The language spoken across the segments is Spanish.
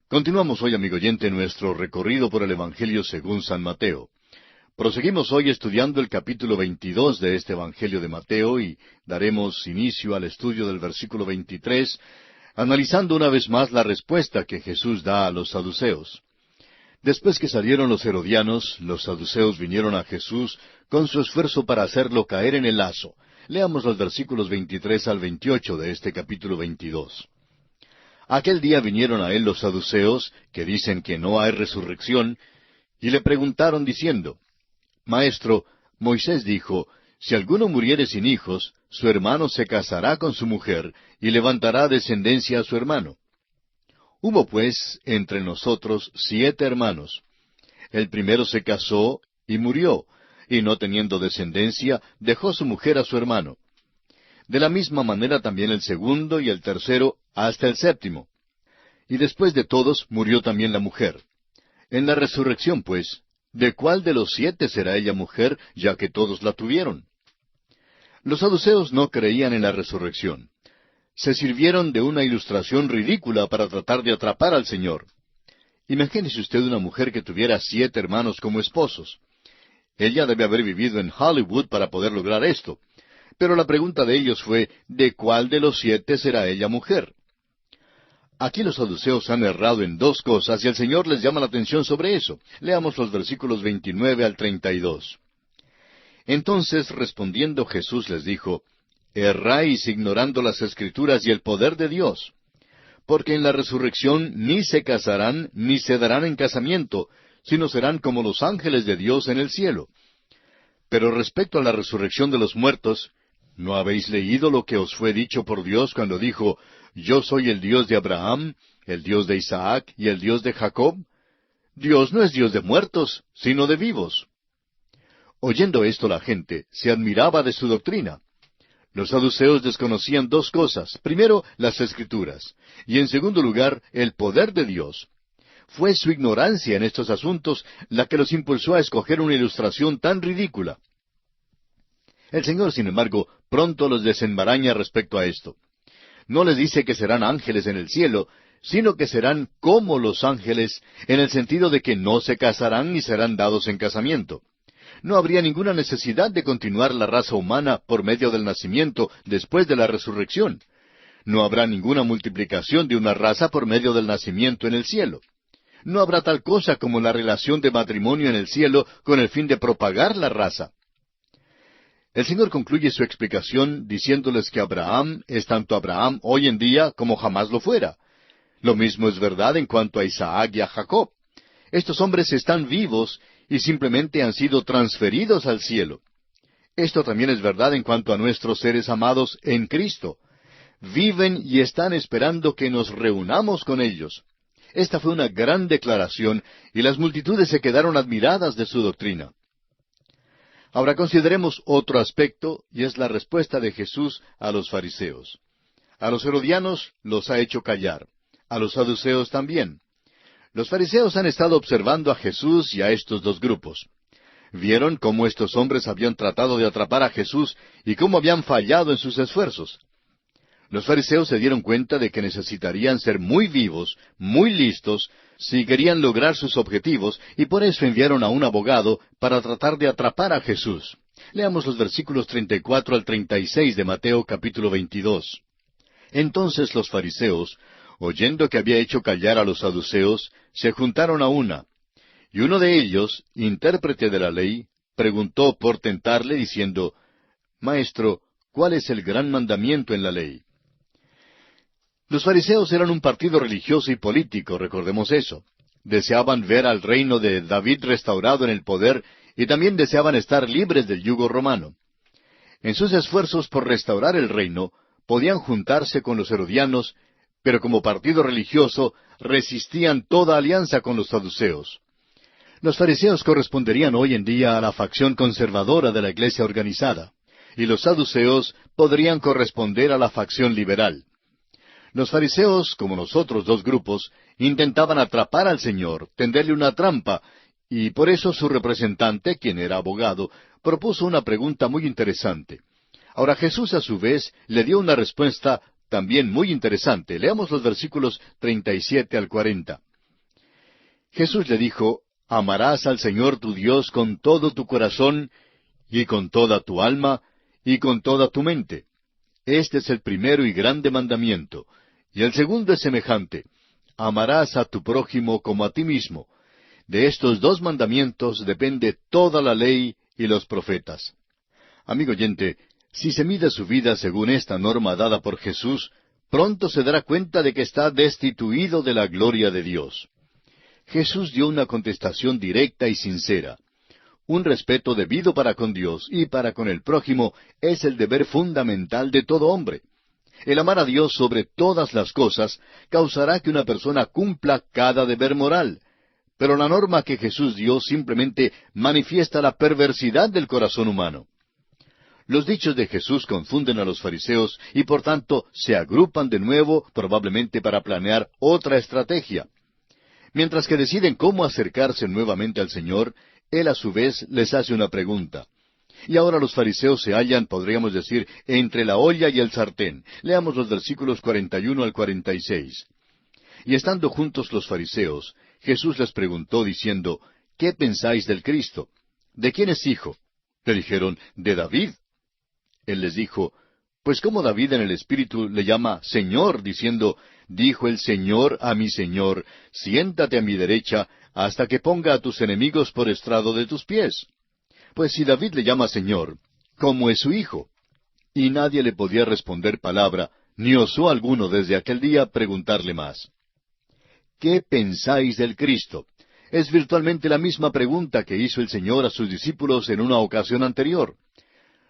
Continuamos hoy, amigo oyente, nuestro recorrido por el Evangelio según San Mateo. Proseguimos hoy estudiando el capítulo 22 de este Evangelio de Mateo y daremos inicio al estudio del versículo 23, analizando una vez más la respuesta que Jesús da a los saduceos. Después que salieron los herodianos, los saduceos vinieron a Jesús con su esfuerzo para hacerlo caer en el lazo. Leamos los versículos 23 al 28 de este capítulo 22. Aquel día vinieron a él los saduceos, que dicen que no hay resurrección, y le preguntaron diciendo, Maestro, Moisés dijo, si alguno muriere sin hijos, su hermano se casará con su mujer, y levantará descendencia a su hermano. Hubo pues entre nosotros 7 hermanos. El primero se casó y murió, y no teniendo descendencia, dejó su mujer a su hermano. De la misma manera también el segundo y el tercero, hasta el séptimo. Y después de todos murió también la mujer. En la resurrección, pues, ¿de cuál de los 7 será ella mujer, ya que todos la tuvieron? Los saduceos no creían en la resurrección. Se sirvieron de una ilustración ridícula para tratar de atrapar al Señor. Imagínese usted una mujer que tuviera 7 hermanos como esposos. Ella debe haber vivido en Hollywood para poder lograr esto. Pero la pregunta de ellos fue, ¿de cuál de los 7 será ella mujer? Aquí los saduceos han errado en 2 cosas y el Señor les llama la atención sobre eso. Leamos los versículos 29 al 32. Entonces, respondiendo Jesús les dijo, Erráis ignorando las Escrituras y el poder de Dios. Porque en la resurrección ni se casarán ni se darán en casamiento, sino serán como los ángeles de Dios en el cielo. Pero respecto a la resurrección de los muertos, ¿no habéis leído lo que os fue dicho por Dios cuando dijo, Yo soy el Dios de Abraham, el Dios de Isaac y el Dios de Jacob? Dios no es Dios de muertos, sino de vivos. Oyendo esto la gente se admiraba de su doctrina. Los saduceos desconocían 2 cosas. Primero, las Escrituras, y en segundo lugar, el poder de Dios. Fue su ignorancia en estos asuntos la que los impulsó a escoger una ilustración tan ridícula. El Señor, sin embargo, pronto los desenmaraña respecto a esto. No les dice que serán ángeles en el cielo, sino que serán como los ángeles, en el sentido de que no se casarán ni serán dados en casamiento. No habría ninguna necesidad de continuar la raza humana por medio del nacimiento después de la resurrección. No habrá ninguna multiplicación de una raza por medio del nacimiento en el cielo. No habrá tal cosa como la relación de matrimonio en el cielo con el fin de propagar la raza. El Señor concluye su explicación diciéndoles que Abraham es tanto Abraham hoy en día como jamás lo fuera. Lo mismo es verdad en cuanto a Isaac y a Jacob. Estos hombres están vivos y simplemente han sido transferidos al cielo. Esto también es verdad en cuanto a nuestros seres amados en Cristo. Viven y están esperando que nos reunamos con ellos. Esta fue una gran declaración y las multitudes se quedaron admiradas de su doctrina. Ahora consideremos otro aspecto, y es la respuesta de Jesús a los fariseos. A los herodianos los ha hecho callar, a los saduceos también. Los fariseos han estado observando a Jesús y a estos 2 grupos. Vieron cómo estos hombres habían tratado de atrapar a Jesús y cómo habían fallado en sus esfuerzos. Los fariseos se dieron cuenta de que necesitarían ser muy vivos, muy listos, si querían lograr sus objetivos, y por eso enviaron a un abogado para tratar de atrapar a Jesús. Leamos los versículos 34 al 36 de Mateo capítulo 22. Entonces los fariseos, oyendo que había hecho callar a los saduceos, se juntaron a una. Y uno de ellos, intérprete de la ley, preguntó por tentarle, diciendo, Maestro, ¿cuál es el gran mandamiento en la ley? Los fariseos eran un partido religioso y político, recordemos eso. Deseaban ver al reino de David restaurado en el poder y también deseaban estar libres del yugo romano. En sus esfuerzos por restaurar el reino, podían juntarse con los herodianos, pero como partido religioso resistían toda alianza con los saduceos. Los fariseos corresponderían hoy en día a la facción conservadora de la iglesia organizada, y los saduceos podrían corresponder a la facción liberal. Los fariseos, como los otros 2 grupos, intentaban atrapar al Señor, tenderle una trampa, y por eso su representante, quien era abogado, propuso una pregunta muy interesante. Ahora Jesús, a su vez, le dio una respuesta también muy interesante. Leamos los versículos 37 al 40. Jesús le dijo, amarás al Señor tu Dios con todo tu corazón, y con toda tu alma, y con toda tu mente. Este es el primero y grande mandamiento. Y el segundo es semejante, amarás a tu prójimo como a ti mismo. De estos dos mandamientos depende toda la ley y los profetas. Amigo oyente, si se mide su vida según esta norma dada por Jesús, pronto se dará cuenta de que está destituido de la gloria de Dios. Jesús dio una contestación directa y sincera. Un respeto debido para con Dios y para con el prójimo es el deber fundamental de todo hombre. El amar a Dios sobre todas las cosas causará que una persona cumpla cada deber moral. Pero la norma que Jesús dio simplemente manifiesta la perversidad del corazón humano. Los dichos de Jesús confunden a los fariseos y por tanto se agrupan de nuevo, probablemente para planear otra estrategia. Mientras que deciden cómo acercarse nuevamente al Señor, Él a su vez les hace una pregunta. Y ahora los fariseos se hallan, podríamos decir, entre la olla y el sartén. Leamos los versículos 41 al 46. Y estando juntos los fariseos, Jesús les preguntó diciendo, ¿qué pensáis del Cristo? ¿De quién es hijo? Le dijeron, de David. Él les dijo, pues cómo David en el Espíritu le llama Señor, diciendo, dijo el Señor a mi Señor, siéntate a mi derecha, hasta que ponga a tus enemigos por estrado de tus pies. Pues si David le llama Señor, ¿cómo es su hijo? Y nadie le podía responder palabra, ni osó alguno desde aquel día preguntarle más. ¿Qué pensáis del Cristo? Es virtualmente la misma pregunta que hizo el Señor a sus discípulos en una ocasión anterior.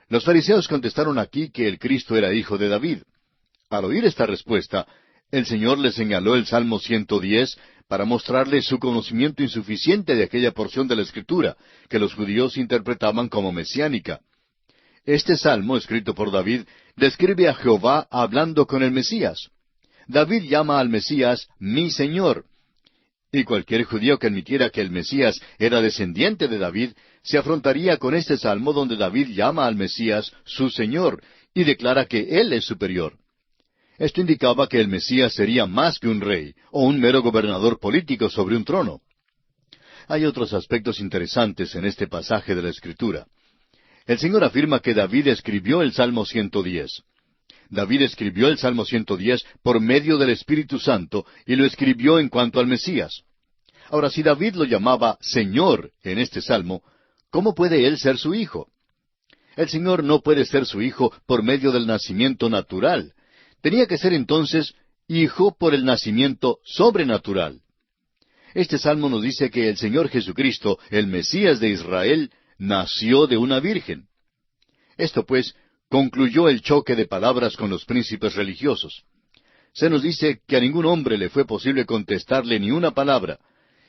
Los fariseos contestaron aquí que el Cristo era hijo de David. Al oír esta respuesta, el Señor les señaló el Salmo 110 para mostrarles su conocimiento insuficiente de aquella porción de la Escritura, que los judíos interpretaban como mesiánica. Este salmo, escrito por David, describe a Jehová hablando con el Mesías. David llama al Mesías mi Señor. Y cualquier judío que admitiera que el Mesías era descendiente de David, se afrontaría con este salmo donde David llama al Mesías su Señor y declara que Él es superior. Esto indicaba que el Mesías sería más que un rey o un mero gobernador político sobre un trono. Hay otros aspectos interesantes en este pasaje de la Escritura. El Señor afirma que David escribió el Salmo 110. David escribió el Salmo 110 por medio del Espíritu Santo y lo escribió en cuanto al Mesías. Ahora, si David lo llamaba Señor en este Salmo, ¿cómo puede él ser su hijo? El Señor no puede ser su hijo por medio del nacimiento natural. Tenía que ser entonces hijo por el nacimiento sobrenatural. Este Salmo nos dice que el Señor Jesucristo, el Mesías de Israel, nació de una virgen. Esto pues concluyó el choque de palabras con los príncipes religiosos. Se nos dice que a ningún hombre le fue posible contestarle ni una palabra,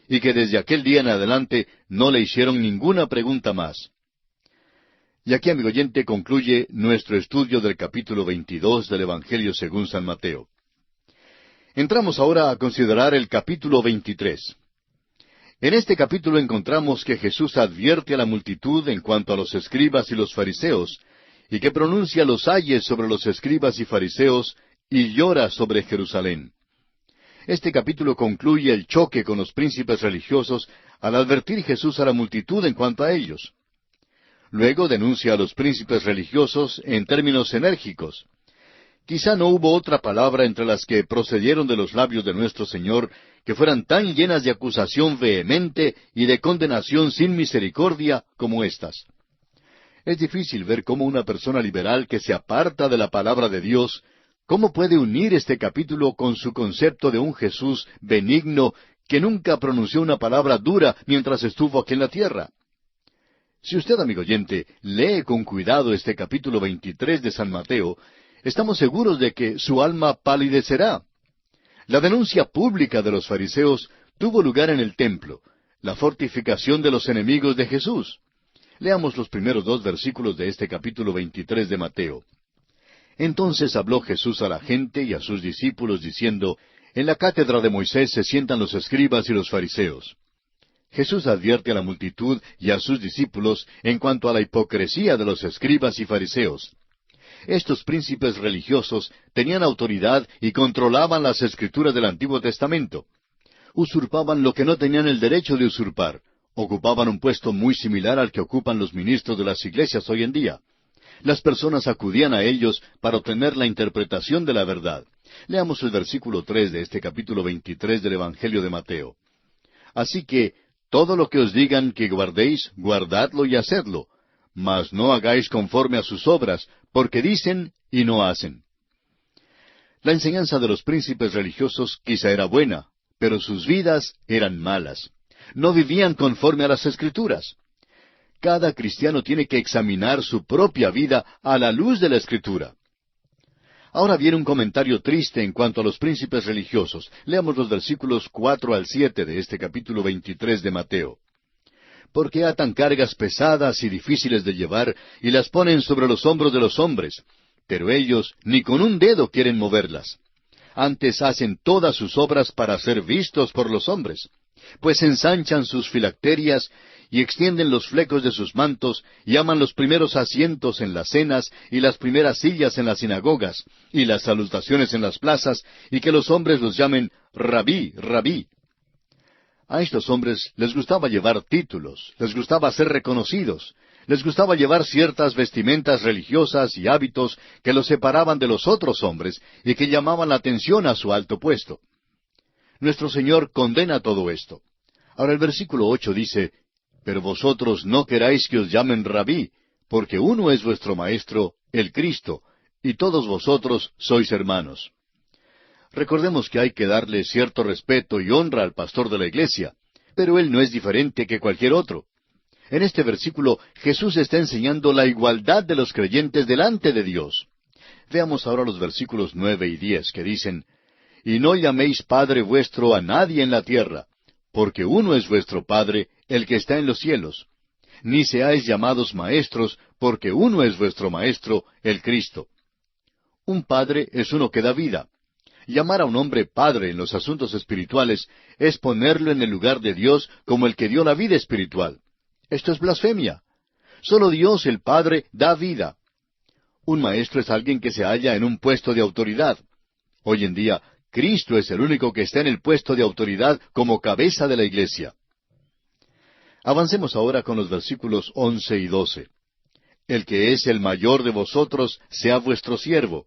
y que desde aquel día en adelante no le hicieron ninguna pregunta más. Y aquí, amigo oyente, concluye nuestro estudio del capítulo 22 del Evangelio según San Mateo. Entramos ahora a considerar el capítulo 23. En este capítulo encontramos que Jesús advierte a la multitud en cuanto a los escribas y los fariseos, y que pronuncia los ayes sobre los escribas y fariseos, y llora sobre Jerusalén. Este capítulo concluye el choque con los príncipes religiosos al advertir Jesús a la multitud en cuanto a ellos. Luego denuncia a los príncipes religiosos en términos enérgicos. Quizá no hubo otra palabra entre las que procedieron de los labios de nuestro Señor que fueran tan llenas de acusación vehemente y de condenación sin misericordia como estas. Es difícil ver cómo una persona liberal que se aparta de la palabra de Dios, cómo puede unir este capítulo con su concepto de un Jesús benigno que nunca pronunció una palabra dura mientras estuvo aquí en la tierra. Si usted, amigo oyente, lee con cuidado este capítulo 23 de San Mateo, estamos seguros de que su alma palidecerá. La denuncia pública de los fariseos tuvo lugar en el templo, la fortificación de los enemigos de Jesús. Leamos los primeros 2 versículos de este capítulo 23 de Mateo. Entonces habló Jesús a la gente y a sus discípulos diciendo, en la cátedra de Moisés se sientan los escribas y los fariseos. Jesús advierte a la multitud y a sus discípulos en cuanto a la hipocresía de los escribas y fariseos. Estos príncipes religiosos tenían autoridad y controlaban las escrituras del Antiguo Testamento. Usurpaban lo que no tenían el derecho de usurpar. Ocupaban un puesto muy similar al que ocupan los ministros de las iglesias hoy en día. Las personas acudían a ellos para obtener la interpretación de la verdad. Leamos el versículo 3 de este capítulo 23 del Evangelio de Mateo. Así que, todo lo que os digan que guardéis, guardadlo y hacedlo, mas no hagáis conforme a sus obras, porque dicen y no hacen. La enseñanza de los príncipes religiosos quizá era buena, pero sus vidas eran malas. No vivían conforme a las Escrituras. Cada cristiano tiene que examinar su propia vida a la luz de la Escritura. Ahora viene un comentario triste en cuanto a los príncipes religiosos. Leamos los versículos 4 al 7 de este capítulo 23 de Mateo. Porque atan cargas pesadas y difíciles de llevar, y las ponen sobre los hombros de los hombres, pero ellos ni con un dedo quieren moverlas. Antes hacen todas sus obras para ser vistos por los hombres, pues ensanchan sus filacterias y extienden los flecos de sus mantos, y aman los primeros asientos en las cenas, y las primeras sillas en las sinagogas, y las salutaciones en las plazas, y que los hombres los llamen Rabí, Rabí. A estos hombres les gustaba llevar títulos, les gustaba ser reconocidos, les gustaba llevar ciertas vestimentas religiosas y hábitos que los separaban de los otros hombres y que llamaban la atención a su alto puesto. Nuestro Señor condena todo esto. Ahora el versículo 8 dice, pero vosotros no queráis que os llamen Rabí, porque uno es vuestro Maestro, el Cristo, y todos vosotros sois hermanos. Recordemos que hay que darle cierto respeto y honra al pastor de la iglesia, pero él no es diferente que cualquier otro. En este versículo Jesús está enseñando la igualdad de los creyentes delante de Dios. Veamos ahora los versículos 9 y 10 que dicen, y no llaméis Padre vuestro a nadie en la tierra, porque uno es vuestro Padre, el que está en los cielos. Ni seáis llamados maestros, porque uno es vuestro Maestro, el Cristo. Un padre es uno que da vida. Llamar a un hombre padre en los asuntos espirituales es ponerlo en el lugar de Dios como el que dio la vida espiritual. Esto es blasfemia. Solo Dios el Padre da vida. Un maestro es alguien que se halla en un puesto de autoridad. Hoy en día, Cristo es el único que está en el puesto de autoridad como cabeza de la iglesia. Avancemos ahora con los versículos 11 y 12. El que es el mayor de vosotros sea vuestro siervo,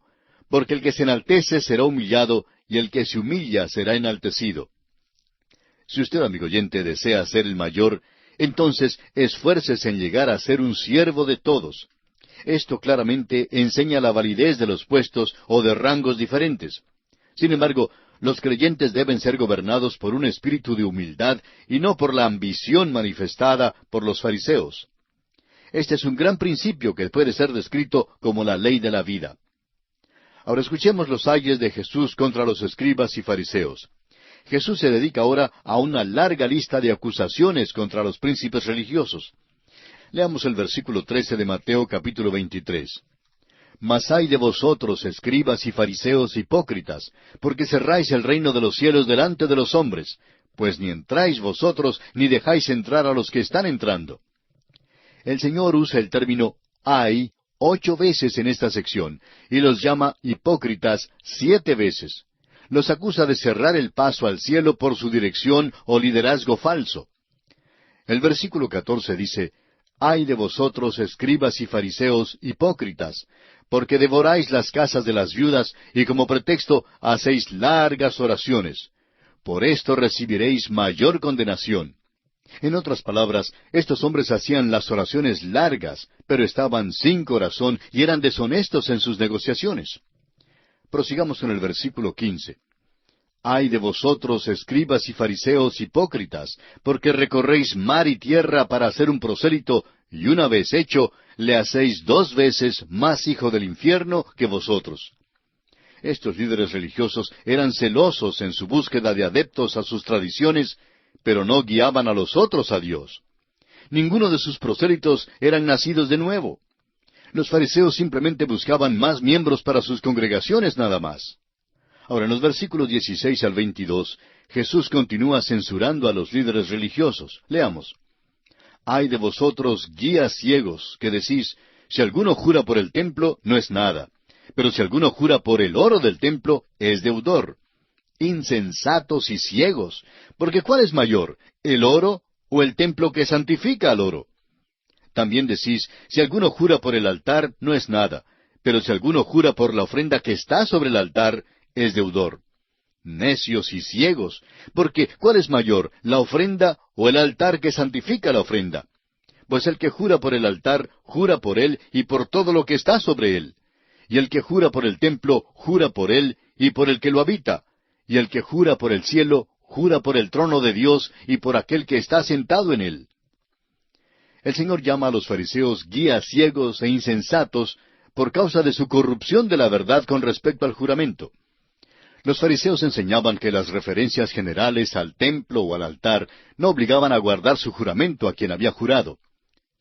porque el que se enaltece será humillado, y el que se humilla será enaltecido. Si usted, amigo oyente, desea ser el mayor, entonces esfuércese en llegar a ser un siervo de todos. Esto claramente enseña la validez de los puestos o de rangos diferentes. Sin embargo, los creyentes deben ser gobernados por un espíritu de humildad y no por la ambición manifestada por los fariseos. Este es un gran principio que puede ser descrito como la ley de la vida. Ahora escuchemos los ayes de Jesús contra los escribas y fariseos. Jesús se dedica ahora a una larga lista de acusaciones contra los príncipes religiosos. Leamos el versículo 13 de Mateo capítulo 23. Mas ay de vosotros, escribas y fariseos hipócritas, porque cerráis el reino de los cielos delante de los hombres, pues ni entráis vosotros, ni dejáis entrar a los que están entrando. El Señor usa el término ay 8 veces en esta sección, y los llama hipócritas 7 veces. Los acusa de cerrar el paso al cielo por su dirección o liderazgo falso. El versículo 14 dice, ay de vosotros, escribas y fariseos hipócritas, porque devoráis las casas de las viudas, y como pretexto hacéis largas oraciones. Por esto recibiréis mayor condenación. En otras palabras, estos hombres hacían las oraciones largas, pero estaban sin corazón y eran deshonestos en sus negociaciones. Prosigamos con el versículo 15. Ay de vosotros, escribas y fariseos hipócritas, porque recorréis mar y tierra para hacer un prosélito, y una vez hecho, le hacéis 2 veces más hijo del infierno que vosotros. Estos líderes religiosos eran celosos en su búsqueda de adeptos a sus tradiciones, pero no guiaban a los otros a Dios. Ninguno de sus prosélitos eran nacidos de nuevo. Los fariseos simplemente buscaban más miembros para sus congregaciones nada más. Ahora, en los versículos 16 al 22, Jesús continúa censurando a los líderes religiosos. Leamos. Ay de vosotros, guías ciegos, que decís, si alguno jura por el templo, no es nada, pero si alguno jura por el oro del templo, es deudor. insensatos y ciegos, porque ¿cuál es mayor, el oro o el templo que santifica al oro? También decís, si alguno jura por el altar, no es nada, pero si alguno jura por la ofrenda que está sobre el altar, es deudor. Necios y ciegos, porque ¿cuál es mayor, la ofrenda o el altar que santifica la ofrenda? Pues el que jura por el altar, jura por él y por todo lo que está sobre él. Y el que jura por el templo, jura por él y por el que lo habita. Y el que jura por el cielo, jura por el trono de Dios y por aquel que está sentado en él. El Señor llama a los fariseos guías ciegos e insensatos por causa de su corrupción de la verdad con respecto al juramento. Los fariseos enseñaban que las referencias generales al templo o al altar no obligaban a guardar su juramento a quien había jurado.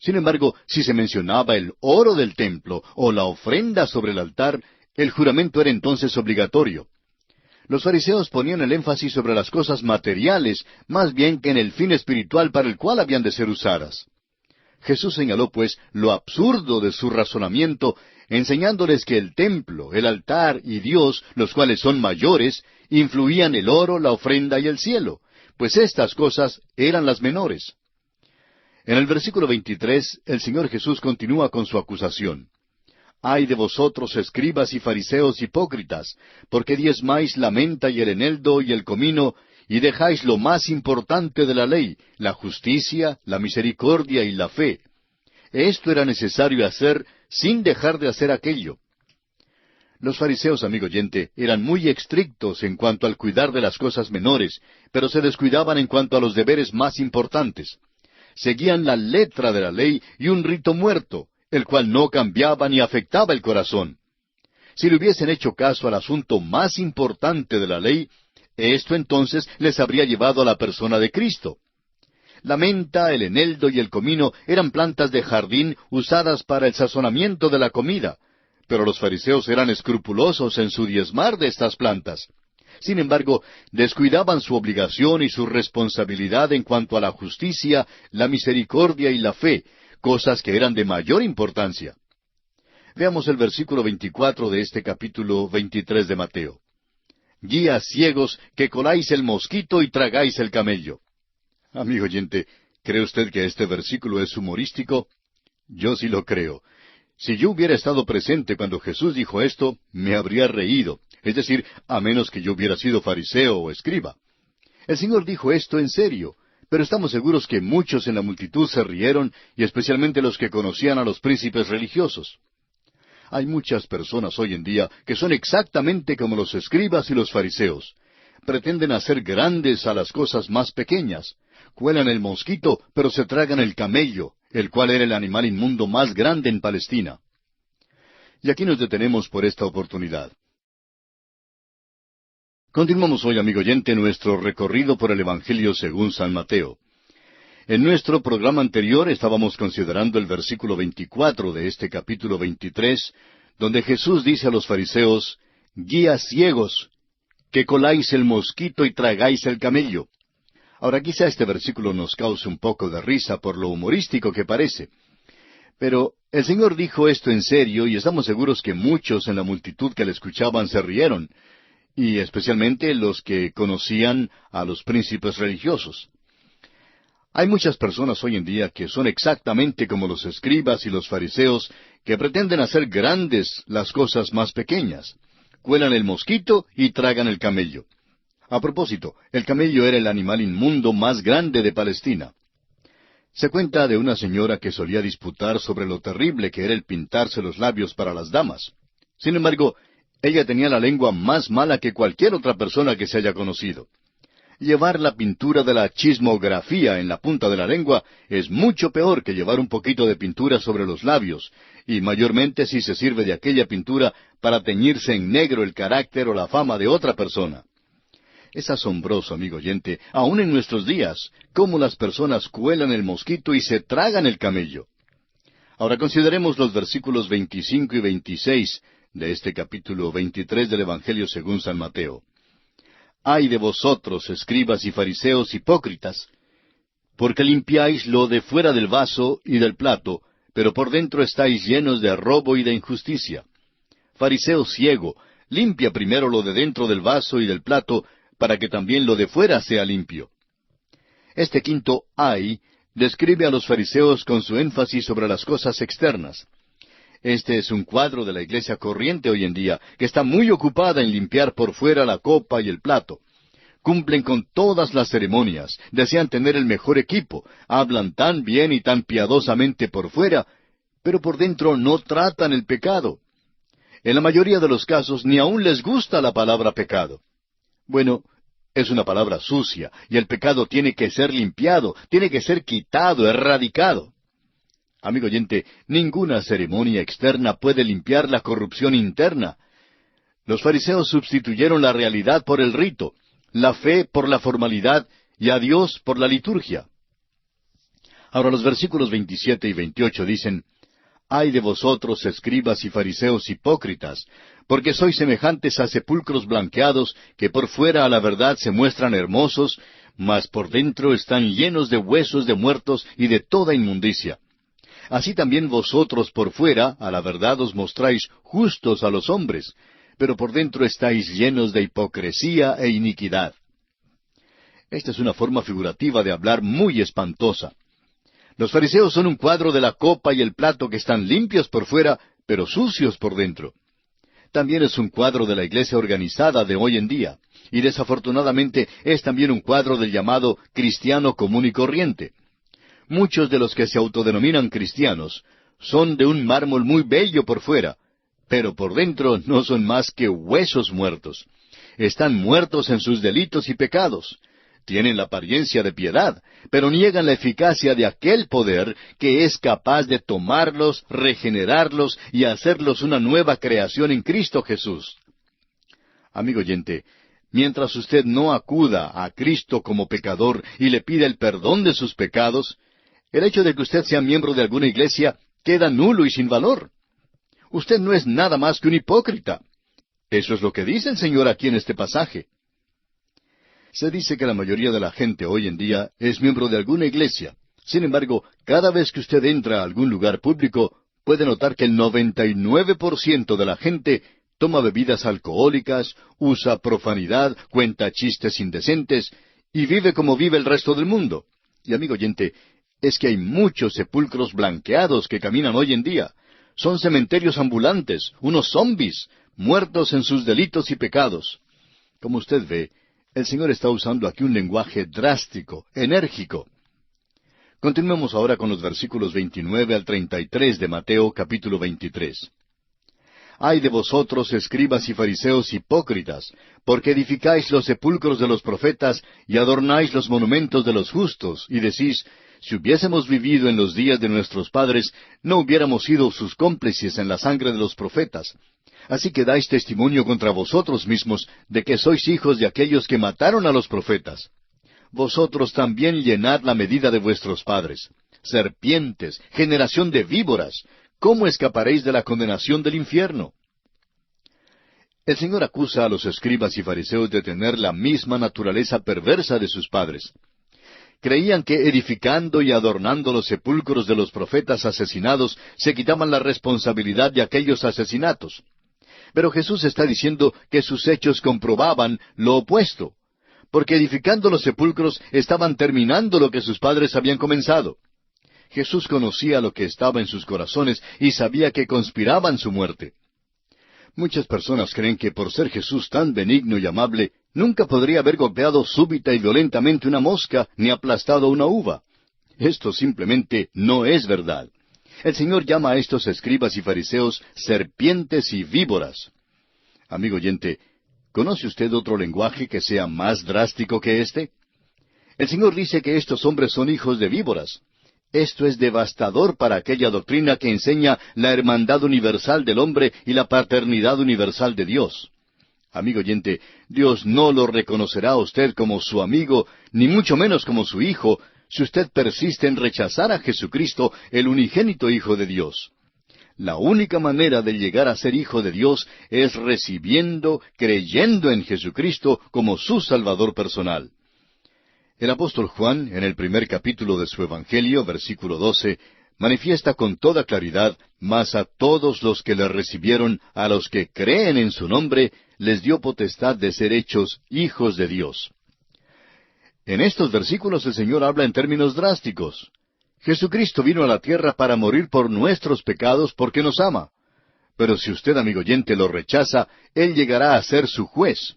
Sin embargo, si se mencionaba el oro del templo o la ofrenda sobre el altar, el juramento era entonces obligatorio. Los fariseos ponían el énfasis sobre las cosas materiales, más bien que en el fin espiritual para el cual habían de ser usadas. Jesús señaló, pues, lo absurdo de su razonamiento, enseñándoles que el templo, el altar y Dios, los cuales son mayores, influían el oro, la ofrenda y el cielo, pues estas cosas eran las menores. En el versículo 23, el Señor Jesús continúa con su acusación. Ay de vosotros, escribas y fariseos hipócritas, porque diezmáis la menta y el eneldo y el comino, y dejáis lo más importante de la ley, la justicia, la misericordia y la fe. Esto era necesario hacer sin dejar de hacer aquello. Los fariseos, amigo oyente, eran muy estrictos en cuanto al cuidar de las cosas menores, pero se descuidaban en cuanto a los deberes más importantes. Seguían la letra de la ley y un rito muerto, el cual no cambiaba ni afectaba el corazón. Si le hubiesen hecho caso al asunto más importante de la ley, esto entonces les habría llevado a la persona de Cristo. La menta, el eneldo y el comino eran plantas de jardín usadas para el sazonamiento de la comida, pero los fariseos eran escrupulosos en su diezmar de estas plantas. Sin embargo, descuidaban su obligación y su responsabilidad en cuanto a la justicia, la misericordia y la fe, cosas que eran de mayor importancia. Veamos el versículo 24 de este capítulo 23 de Mateo. Guías ciegos, que coláis el mosquito y tragáis el camello. Amigo oyente, ¿cree usted que este versículo es humorístico? Yo sí lo creo. Si yo hubiera estado presente cuando Jesús dijo esto, me habría reído, es decir, a menos que yo hubiera sido fariseo o escriba. El Señor dijo esto en serio, pero estamos seguros que muchos en la multitud se rieron, y especialmente los que conocían a los príncipes religiosos. Hay muchas personas hoy en día que son exactamente como los escribas y los fariseos. Pretenden hacer grandes a las cosas más pequeñas. Cuelan el mosquito, pero se tragan el camello, el cual era el animal inmundo más grande en Palestina. Y aquí nos detenemos por esta oportunidad. Continuamos hoy, amigo oyente, nuestro recorrido por el Evangelio según San Mateo. En nuestro programa anterior estábamos considerando el versículo 24 de este capítulo 23, donde Jesús dice a los fariseos, guías ciegos, que coláis el mosquito y tragáis el camello. Ahora quizá este versículo nos cause un poco de risa por lo humorístico que parece. Pero el Señor dijo esto en serio y estamos seguros que muchos en la multitud que le escuchaban se rieron, y especialmente los que conocían a los príncipes religiosos. Hay muchas personas hoy en día que son exactamente como los escribas y los fariseos, que pretenden hacer grandes las cosas más pequeñas. Cuelan el mosquito y tragan el camello. A propósito, el camello era el animal inmundo más grande de Palestina. Se cuenta de una señora que solía disputar sobre lo terrible que era el pintarse los labios para las damas. Sin embargo, ella tenía la lengua más mala que cualquier otra persona que se haya conocido. Llevar la pintura de la chismografía en la punta de la lengua es mucho peor que llevar un poquito de pintura sobre los labios, y mayormente si se sirve de aquella pintura para teñirse en negro el carácter o la fama de otra persona. Es asombroso, amigo oyente, aun en nuestros días, cómo las personas cuelan el mosquito y se tragan el camello. Ahora consideremos los versículos 25 y 26 de este capítulo 23 del Evangelio según San Mateo. Ay de vosotros, escribas y fariseos hipócritas, porque limpiáis lo de fuera del vaso y del plato, pero por dentro estáis llenos de robo y de injusticia. Fariseo ciego, limpia primero lo de dentro del vaso y del plato, para que también lo de fuera sea limpio. Este quinto ay describe a los fariseos con su énfasis sobre las cosas externas. Este es un cuadro de la iglesia corriente hoy en día, que está muy ocupada en limpiar por fuera la copa y el plato. Cumplen con todas las ceremonias, desean tener el mejor equipo, hablan tan bien y tan piadosamente por fuera, pero por dentro no tratan el pecado. En la mayoría de los casos ni aun les gusta la palabra pecado. Bueno, es una palabra sucia, y el pecado tiene que ser limpiado, tiene que ser quitado, erradicado. Amigo oyente, ninguna ceremonia externa puede limpiar la corrupción interna. Los fariseos sustituyeron la realidad por el rito, la fe por la formalidad y a Dios por la liturgia. Ahora los versículos 27 y 28 dicen, «Ay de vosotros, escribas y fariseos hipócritas, porque sois semejantes a sepulcros blanqueados, que por fuera a la verdad se muestran hermosos, mas por dentro están llenos de huesos de muertos y de toda inmundicia. Así también vosotros por fuera a la verdad os mostráis justos a los hombres, pero por dentro estáis llenos de hipocresía e iniquidad». Esta es una forma figurativa de hablar muy espantosa. Los fariseos son un cuadro de la copa y el plato que están limpios por fuera, pero sucios por dentro. También es un cuadro de la iglesia organizada de hoy en día, y desafortunadamente es también un cuadro del llamado cristiano común y corriente. Muchos de los que se autodenominan cristianos son de un mármol muy bello por fuera, pero por dentro no son más que huesos muertos. Están muertos en sus delitos y pecados. Tienen la apariencia de piedad, pero niegan la eficacia de aquel poder que es capaz de tomarlos, regenerarlos y hacerlos una nueva creación en Cristo Jesús. Amigo oyente, mientras usted no acuda a Cristo como pecador y le pida el perdón de sus pecados, el hecho de que usted sea miembro de alguna iglesia queda nulo y sin valor. Usted no es nada más que un hipócrita. Eso es lo que dice el Señor aquí en este pasaje. Se dice que la mayoría de la gente hoy en día es miembro de alguna iglesia. Sin embargo, cada vez que usted entra a algún lugar público, puede notar que el 99% de la gente toma bebidas alcohólicas, usa profanidad, cuenta chistes indecentes y vive como vive el resto del mundo. Y amigo oyente, es que hay muchos sepulcros blanqueados que caminan hoy en día. Son cementerios ambulantes, unos zombis, muertos en sus delitos y pecados. Como usted ve, el Señor está usando aquí un lenguaje drástico, enérgico. Continuemos ahora con los versículos 29 al 33 de Mateo capítulo 23. «Ay de vosotros, escribas y fariseos hipócritas, porque edificáis los sepulcros de los profetas y adornáis los monumentos de los justos, y decís, si hubiésemos vivido en los días de nuestros padres, no hubiéramos sido sus cómplices en la sangre de los profetas. Así que dais testimonio contra vosotros mismos de que sois hijos de aquellos que mataron a los profetas. Vosotros también llenad la medida de vuestros padres. Serpientes, generación de víboras, ¿cómo escaparéis de la condenación del infierno?» El Señor acusa a los escribas y fariseos de tener la misma naturaleza perversa de sus padres. Creían que edificando y adornando los sepulcros de los profetas asesinados se quitaban la responsabilidad de aquellos asesinatos. Pero Jesús está diciendo que sus hechos comprobaban lo opuesto, porque edificando los sepulcros estaban terminando lo que sus padres habían comenzado. Jesús conocía lo que estaba en sus corazones y sabía que conspiraban su muerte. Muchas personas creen que por ser Jesús tan benigno y amable, nunca podría haber golpeado súbita y violentamente una mosca ni aplastado una uva. Esto simplemente no es verdad. El Señor llama a estos escribas y fariseos serpientes y víboras. Amigo oyente, ¿conoce usted otro lenguaje que sea más drástico que este? El Señor dice que estos hombres son hijos de víboras. Esto es devastador para aquella doctrina que enseña la hermandad universal del hombre y la paternidad universal de Dios. Amigo oyente, Dios no lo reconocerá a usted como su amigo, ni mucho menos como su hijo, si usted persiste en rechazar a Jesucristo, el unigénito Hijo de Dios. La única manera de llegar a ser hijo de Dios es recibiendo, creyendo en Jesucristo como su Salvador personal. El apóstol Juan, en el primer capítulo de su Evangelio, versículo 12, manifiesta con toda claridad, mas a todos los que le recibieron, a los que creen en su nombre, les dio potestad de ser hechos hijos de Dios. En estos versículos el Señor habla en términos drásticos. Jesucristo vino a la tierra para morir por nuestros pecados porque nos ama. Pero si usted, amigo oyente, lo rechaza, Él llegará a ser su juez.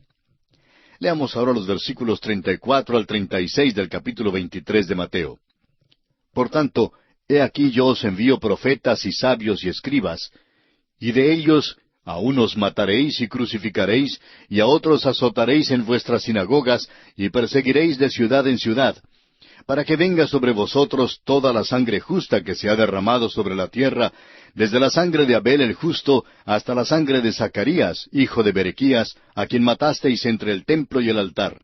Leamos ahora los versículos 34 al 36 del capítulo 23 de Mateo. Por tanto, he aquí yo os envío profetas y sabios y escribas, y de ellos a unos mataréis y crucificaréis, y a otros azotaréis en vuestras sinagogas, y perseguiréis de ciudad en ciudad, para que venga sobre vosotros toda la sangre justa que se ha derramado sobre la tierra, desde la sangre de Abel el justo hasta la sangre de Zacarías, hijo de Berequías, a quien matasteis entre el templo y el altar.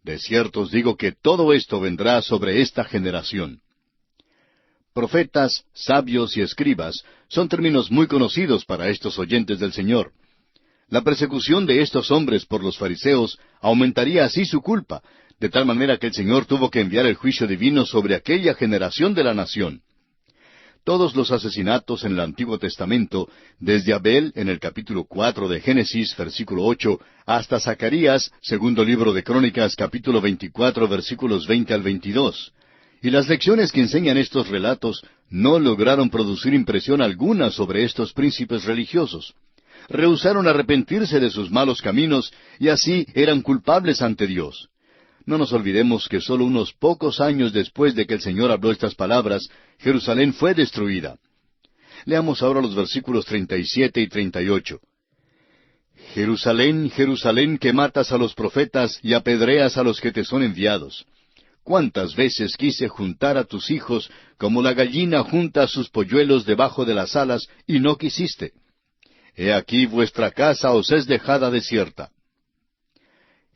De cierto os digo que todo esto vendrá sobre esta generación. Profetas, sabios y escribas son términos muy conocidos para estos oyentes del Señor. La persecución de estos hombres por los fariseos aumentaría así su culpa, de tal manera que el Señor tuvo que enviar el juicio divino sobre aquella generación de la nación. Todos los asesinatos en el Antiguo Testamento, desde Abel en el capítulo 4 de Génesis, versículo 8, hasta Zacarías, segundo libro de Crónicas, capítulo 24, versículos 20 al 22. Y las lecciones que enseñan estos relatos no lograron producir impresión alguna sobre estos príncipes religiosos. Rehusaron arrepentirse de sus malos caminos y así eran culpables ante Dios. No nos olvidemos que solo unos pocos años después de que el Señor habló estas palabras, Jerusalén fue destruida. Leamos ahora los versículos 37 y 38. Jerusalén, Jerusalén, que matas a los profetas y apedreas a los que te son enviados. ¿Cuántas veces quise juntar a tus hijos como la gallina junta sus polluelos debajo de las alas, y no quisiste? He aquí vuestra casa os es dejada desierta.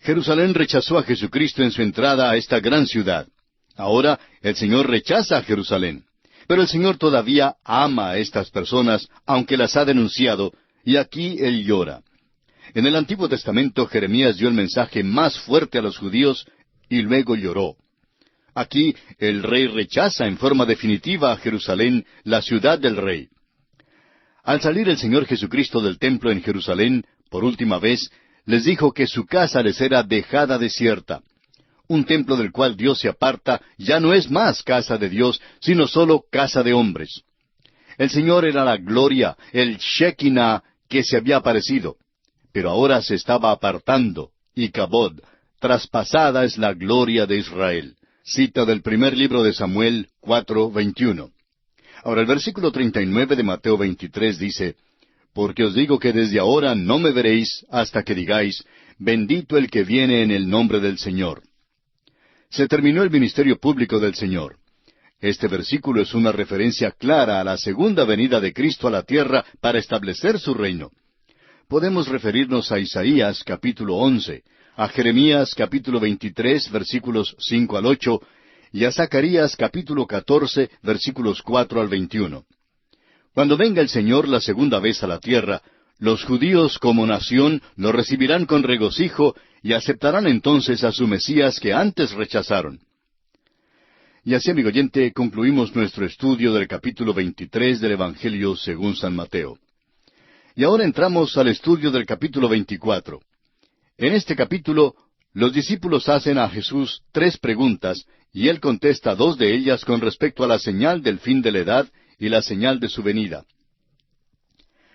Jerusalén rechazó a Jesucristo en su entrada a esta gran ciudad. Ahora el Señor rechaza a Jerusalén. Pero el Señor todavía ama a estas personas, aunque las ha denunciado, y aquí Él llora. En el Antiguo Testamento Jeremías dio el mensaje más fuerte a los judíos, y luego lloró. Aquí el rey rechaza en forma definitiva a Jerusalén, la ciudad del rey. Al salir el Señor Jesucristo del templo en Jerusalén, por última vez, les dijo que su casa les era dejada desierta. Un templo del cual Dios se aparta ya no es más casa de Dios, sino solo casa de hombres. El Señor era la gloria, el Shekinah que se había aparecido, pero ahora se estaba apartando, y Kabod, traspasada es la gloria de Israel. Cita del primer libro de Samuel 4:21. Ahora el versículo 39 de Mateo 23 dice, Porque os digo que desde ahora no me veréis hasta que digáis, bendito el que viene en el nombre del Señor. Se terminó el ministerio público del Señor. Este versículo es una referencia clara a la segunda venida de Cristo a la tierra para establecer su reino. Podemos referirnos a Isaías capítulo 11, a Jeremías capítulo 23, versículos 5 al 8, y a Zacarías capítulo 14, versículos 4 al 21. Cuando venga el Señor la segunda vez a la tierra, los judíos como nación lo recibirán con regocijo y aceptarán entonces a su Mesías que antes rechazaron. Y así, amigo oyente, concluimos nuestro estudio del capítulo 23 del Evangelio según San Mateo. Y ahora entramos al estudio del capítulo 24. En este capítulo, los discípulos hacen a Jesús 3 preguntas, y Él contesta 2 de ellas con respecto a la señal del fin de la edad y la señal de su venida.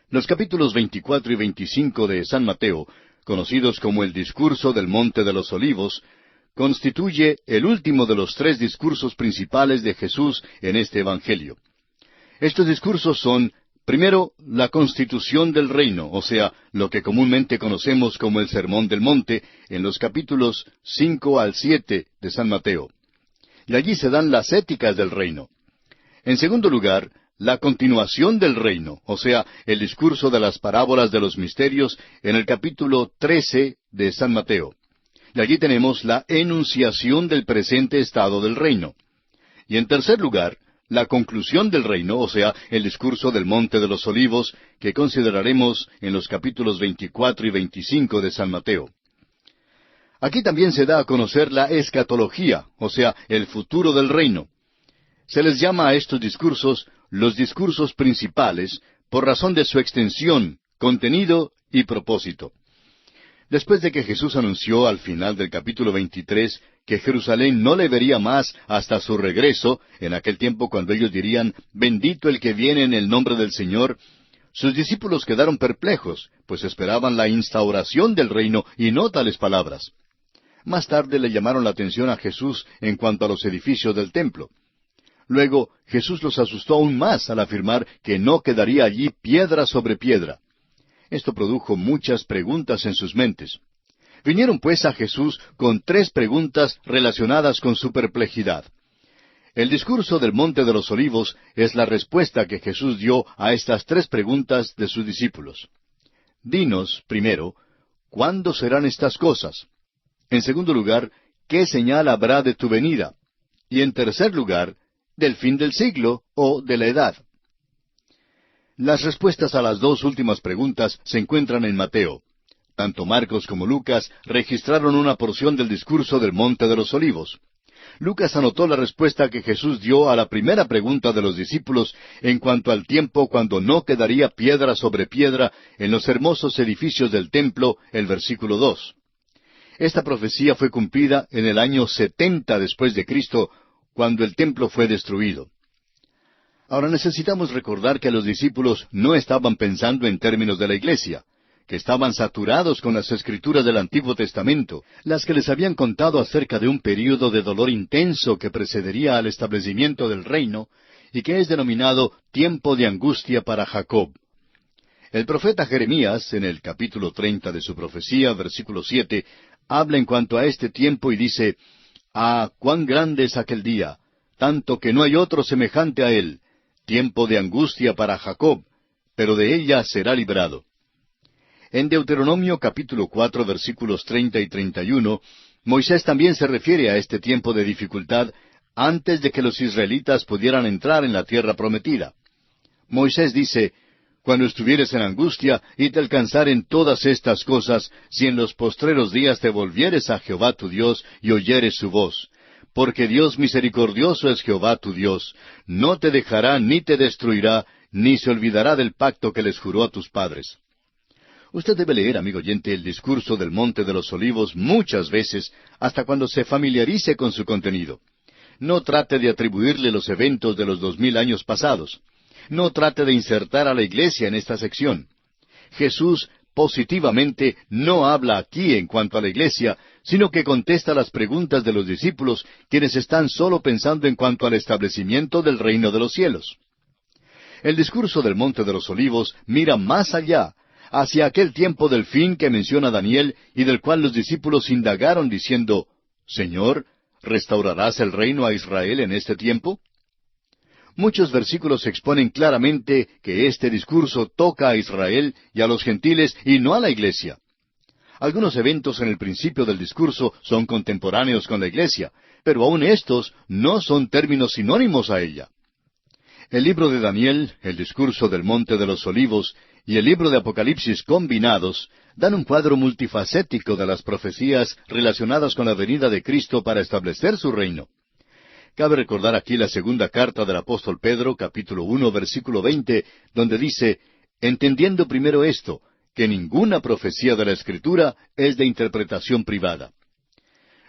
Los capítulos 24 y 25 de San Mateo, conocidos como el discurso del Monte de los Olivos, constituye el último de los 3 discursos principales de Jesús en este Evangelio. Estos discursos son, primero, la constitución del reino, o sea, lo que comúnmente conocemos como el Sermón del Monte, en los capítulos 5 al 7 de San Mateo. Y allí se dan las éticas del reino. En segundo lugar, la continuación del reino, o sea, el discurso de las parábolas de los misterios, en el capítulo 13 de San Mateo. Y allí tenemos la enunciación del presente estado del reino. Y en tercer lugar, la conclusión del reino, o sea, el discurso del Monte de los Olivos, que consideraremos en los capítulos 24 y 25 de San Mateo. Aquí también se da a conocer la escatología, o sea, el futuro del reino. Se les llama a estos discursos los discursos principales por razón de su extensión, contenido y propósito. Después de que Jesús anunció al final del capítulo 23 que Jerusalén no le vería más hasta su regreso, en aquel tiempo cuando ellos dirían, «Bendito el que viene en el nombre del Señor», sus discípulos quedaron perplejos, pues esperaban la instauración del reino y no tales palabras. Más tarde le llamaron la atención a Jesús en cuanto a los edificios del templo. Luego Jesús los asustó aún más al afirmar que no quedaría allí piedra sobre piedra. Esto produjo muchas preguntas en sus mentes. Vinieron pues a Jesús con 3 preguntas relacionadas con su perplejidad. El discurso del Monte de los Olivos es la respuesta que Jesús dio a estas 3 preguntas de sus discípulos. Dinos, primero, ¿cuándo serán estas cosas? En segundo lugar, ¿qué señal habrá de tu venida? Y en tercer lugar, del fin del siglo o de la edad. Las respuestas a las 2 últimas preguntas se encuentran en Mateo. Tanto Marcos como Lucas registraron una porción del discurso del Monte de los Olivos. Lucas anotó la respuesta que Jesús dio a la primera pregunta de los discípulos en cuanto al tiempo cuando no quedaría piedra sobre piedra en los hermosos edificios del templo, el versículo 2. Esta profecía fue cumplida en el año 70 después de Cristo, cuando el templo fue destruido. Ahora necesitamos recordar que los discípulos no estaban pensando en términos de la iglesia, que estaban saturados con las escrituras del Antiguo Testamento, las que les habían contado acerca de un período de dolor intenso que precedería al establecimiento del reino y que es denominado tiempo de angustia para Jacob. El profeta Jeremías, en el capítulo 30 de su profecía, versículo 7, habla en cuanto a este tiempo y dice, «Ah, cuán grande es aquel día, tanto que no hay otro semejante a él, tiempo de angustia para Jacob, pero de ella será librado». En Deuteronomio capítulo 4 versículos 30 y 31, Moisés también se refiere a este tiempo de dificultad antes de que los israelitas pudieran entrar en la tierra prometida. Moisés dice, «Cuando estuvieres en angustia y te alcanzaren todas estas cosas, si en los postreros días te volvieres a Jehová tu Dios y oyeres su voz, porque Dios misericordioso es Jehová tu Dios, no te dejará ni te destruirá, ni se olvidará del pacto que les juró a tus padres». Usted debe leer, amigo oyente, el discurso del Monte de los Olivos muchas veces, hasta cuando se familiarice con su contenido. No trate de atribuirle los eventos de los 2000 años pasados. No trate de insertar a la iglesia en esta sección. Jesús positivamente no habla aquí en cuanto a la iglesia, sino que contesta las preguntas de los discípulos, quienes están solo pensando en cuanto al establecimiento del reino de los cielos. El discurso del Monte de los Olivos mira más allá, hacia aquel tiempo del fin que menciona Daniel y del cual los discípulos indagaron diciendo, «Señor, ¿restaurarás el reino a Israel en este tiempo?» Muchos versículos exponen claramente que este discurso toca a Israel y a los gentiles y no a la iglesia. Algunos eventos en el principio del discurso son contemporáneos con la iglesia, pero aun estos no son términos sinónimos a ella. El libro de Daniel, el discurso del Monte de los Olivos y el libro de Apocalipsis combinados dan un cuadro multifacético de las profecías relacionadas con la venida de Cristo para establecer su reino. Cabe recordar aquí la segunda carta del apóstol Pedro, capítulo 1, versículo 20, donde dice, «Entendiendo primero esto, que ninguna profecía de la Escritura es de interpretación privada».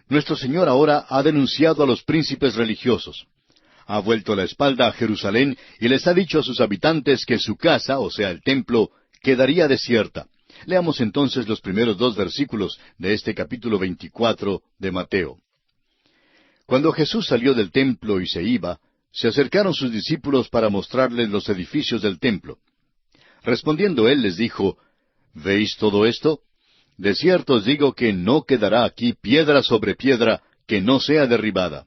Nuestro Señor ahora ha denunciado a los príncipes religiosos. Ha vuelto la espalda a Jerusalén y les ha dicho a sus habitantes que su casa, o sea, el templo, quedaría desierta. Leamos entonces los primeros 2 versículos de este capítulo 24 de Mateo. Cuando Jesús salió del templo y se iba, se acercaron sus discípulos para mostrarles los edificios del templo. Respondiendo él les dijo, ¿Veis todo esto? De cierto os digo que no quedará aquí piedra sobre piedra que no sea derribada.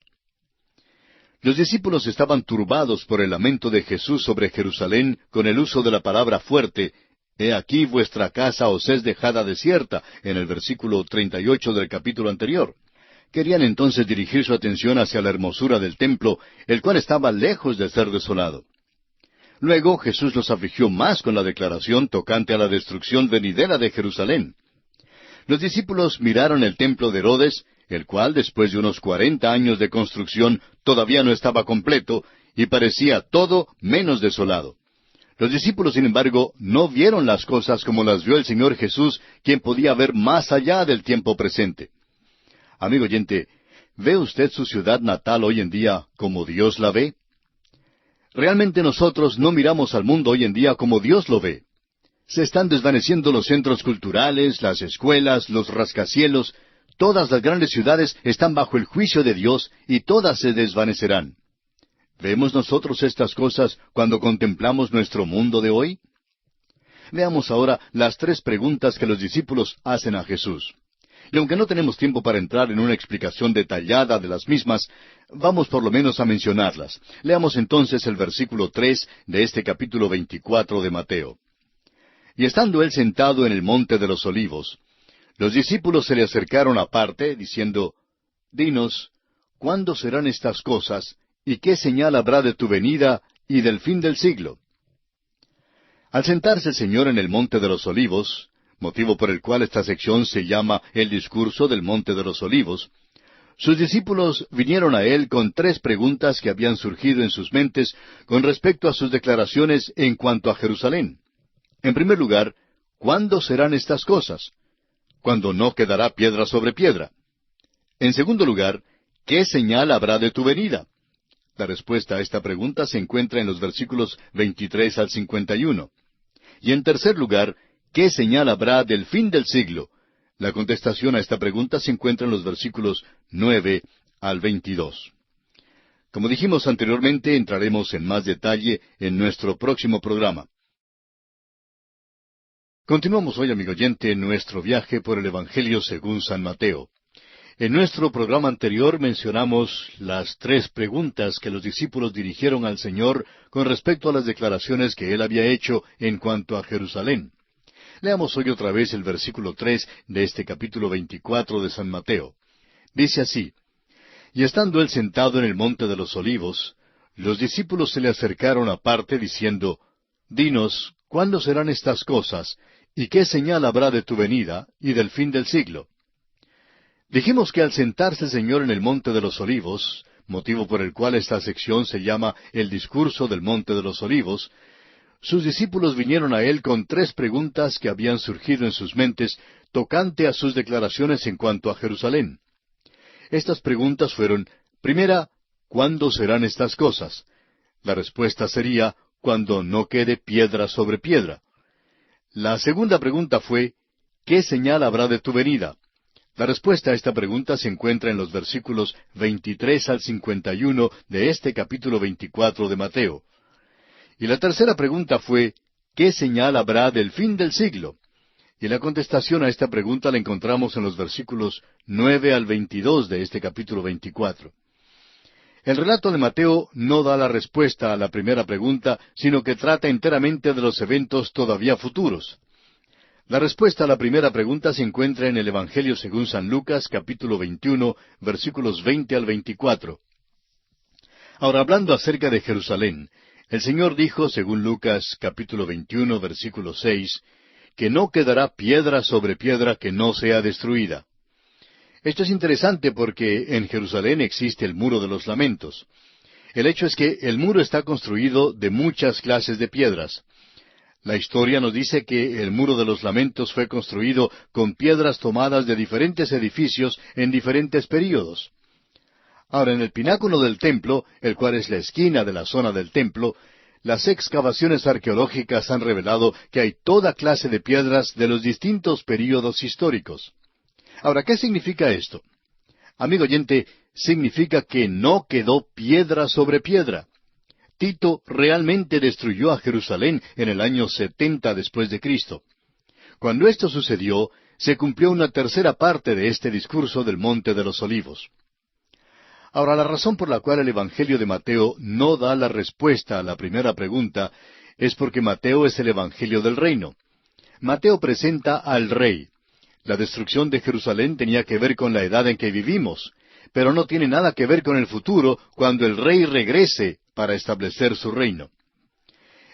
Los discípulos estaban turbados por el lamento de Jesús sobre Jerusalén con el uso de la palabra fuerte, «He aquí vuestra casa os es dejada desierta», en el versículo 38 del capítulo anterior. Querían entonces dirigir su atención hacia la hermosura del templo, el cual estaba lejos de ser desolado. Luego Jesús los afligió más con la declaración tocante a la destrucción venidera de Jerusalén. Los discípulos miraron el templo de Herodes, el cual después de unos 40 años de construcción todavía no estaba completo y parecía todo menos desolado. Los discípulos, sin embargo, no vieron las cosas como las vio el Señor Jesús, quien podía ver más allá del tiempo presente. Amigo oyente, ¿ve usted su ciudad natal hoy en día como Dios la ve? Realmente nosotros no miramos al mundo hoy en día como Dios lo ve. Se están desvaneciendo los centros culturales, las escuelas, los rascacielos. Todas las grandes ciudades están bajo el juicio de Dios y todas se desvanecerán. ¿Vemos nosotros estas cosas cuando contemplamos nuestro mundo de hoy? Veamos ahora las tres preguntas que los discípulos hacen a Jesús. Y aunque no tenemos tiempo para entrar en una explicación detallada de las mismas, vamos por lo menos a mencionarlas. Leamos entonces el versículo 3 de este capítulo 24 de Mateo. Y estando él sentado en el monte de los olivos, los discípulos se le acercaron aparte, diciendo, Dinos, ¿cuándo serán estas cosas, y qué señal habrá de tu venida y del fin del siglo? Al sentarse el Señor en el monte de los olivos, motivo por el cual esta sección se llama el discurso del monte de los olivos, sus discípulos vinieron a él con tres preguntas que habían surgido en sus mentes con respecto a sus declaraciones en cuanto a Jerusalén. En primer lugar, ¿cuándo serán estas cosas? Cuando no quedará piedra sobre piedra. En segundo lugar, ¿qué señal habrá de tu venida? La respuesta a esta pregunta se encuentra en los versículos 23 al 51. Y en tercer lugar, ¿qué señal habrá del fin del siglo? La contestación a esta pregunta se encuentra en los versículos 9 al 22. Como dijimos anteriormente, entraremos en más detalle en nuestro próximo programa. Continuamos hoy, amigo oyente, en nuestro viaje por el Evangelio según San Mateo. En nuestro programa anterior mencionamos las tres preguntas que los discípulos dirigieron al Señor con respecto a las declaraciones que Él había hecho en cuanto a Jerusalén. Leamos hoy otra vez el versículo 3 de este capítulo 24 de San Mateo. Dice así, Y estando él sentado en el monte de los olivos, los discípulos se le acercaron aparte, diciendo, Dinos, ¿cuándo serán estas cosas? ¿Y qué señal habrá de tu venida y del fin del siglo? Dijimos que al sentarse el Señor en el monte de los olivos, motivo por el cual esta sección se llama el discurso del monte de los olivos, sus discípulos vinieron a él con tres preguntas que habían surgido en sus mentes tocante a sus declaraciones en cuanto a Jerusalén. Estas preguntas fueron, primera, ¿cuándo serán estas cosas? La respuesta sería, cuando no quede piedra sobre piedra. La segunda pregunta fue, ¿qué señal habrá de tu venida? La respuesta a esta pregunta se encuentra en los versículos 23 al 51 de este capítulo 24 de Mateo. Y la tercera pregunta fue, ¿qué señal habrá del fin del siglo? Y la contestación a esta pregunta la encontramos en los versículos 9 al 22 de este capítulo 24. El relato de Mateo no da la respuesta a la primera pregunta, sino que trata enteramente de los eventos todavía futuros. La respuesta a la primera pregunta se encuentra en el Evangelio según San Lucas, capítulo 21, versículos 20 al 24. Ahora, hablando acerca de Jerusalén, el Señor dijo, según Lucas, capítulo 21, versículo 6, que no quedará piedra sobre piedra que no sea destruida. Esto es interesante porque en Jerusalén existe el Muro de los Lamentos. El hecho es que el muro está construido de muchas clases de piedras. La historia nos dice que el Muro de los Lamentos fue construido con piedras tomadas de diferentes edificios en diferentes períodos. Ahora, en el pináculo del templo, el cual es la esquina de la zona del templo, las excavaciones arqueológicas han revelado que hay toda clase de piedras de los distintos períodos históricos. Ahora, ¿qué significa esto? Amigo oyente, significa que no quedó piedra sobre piedra. Tito realmente destruyó a Jerusalén en el año 70 después de Cristo. Cuando esto sucedió, se cumplió una tercera parte de este discurso del Monte de los Olivos. Ahora, la razón por la cual el Evangelio de Mateo no da la respuesta a la primera pregunta es porque Mateo es el Evangelio del reino. Mateo presenta al Rey. La destrucción de Jerusalén tenía que ver con la edad en que vivimos, pero no tiene nada que ver con el futuro cuando el Rey regrese para establecer su reino.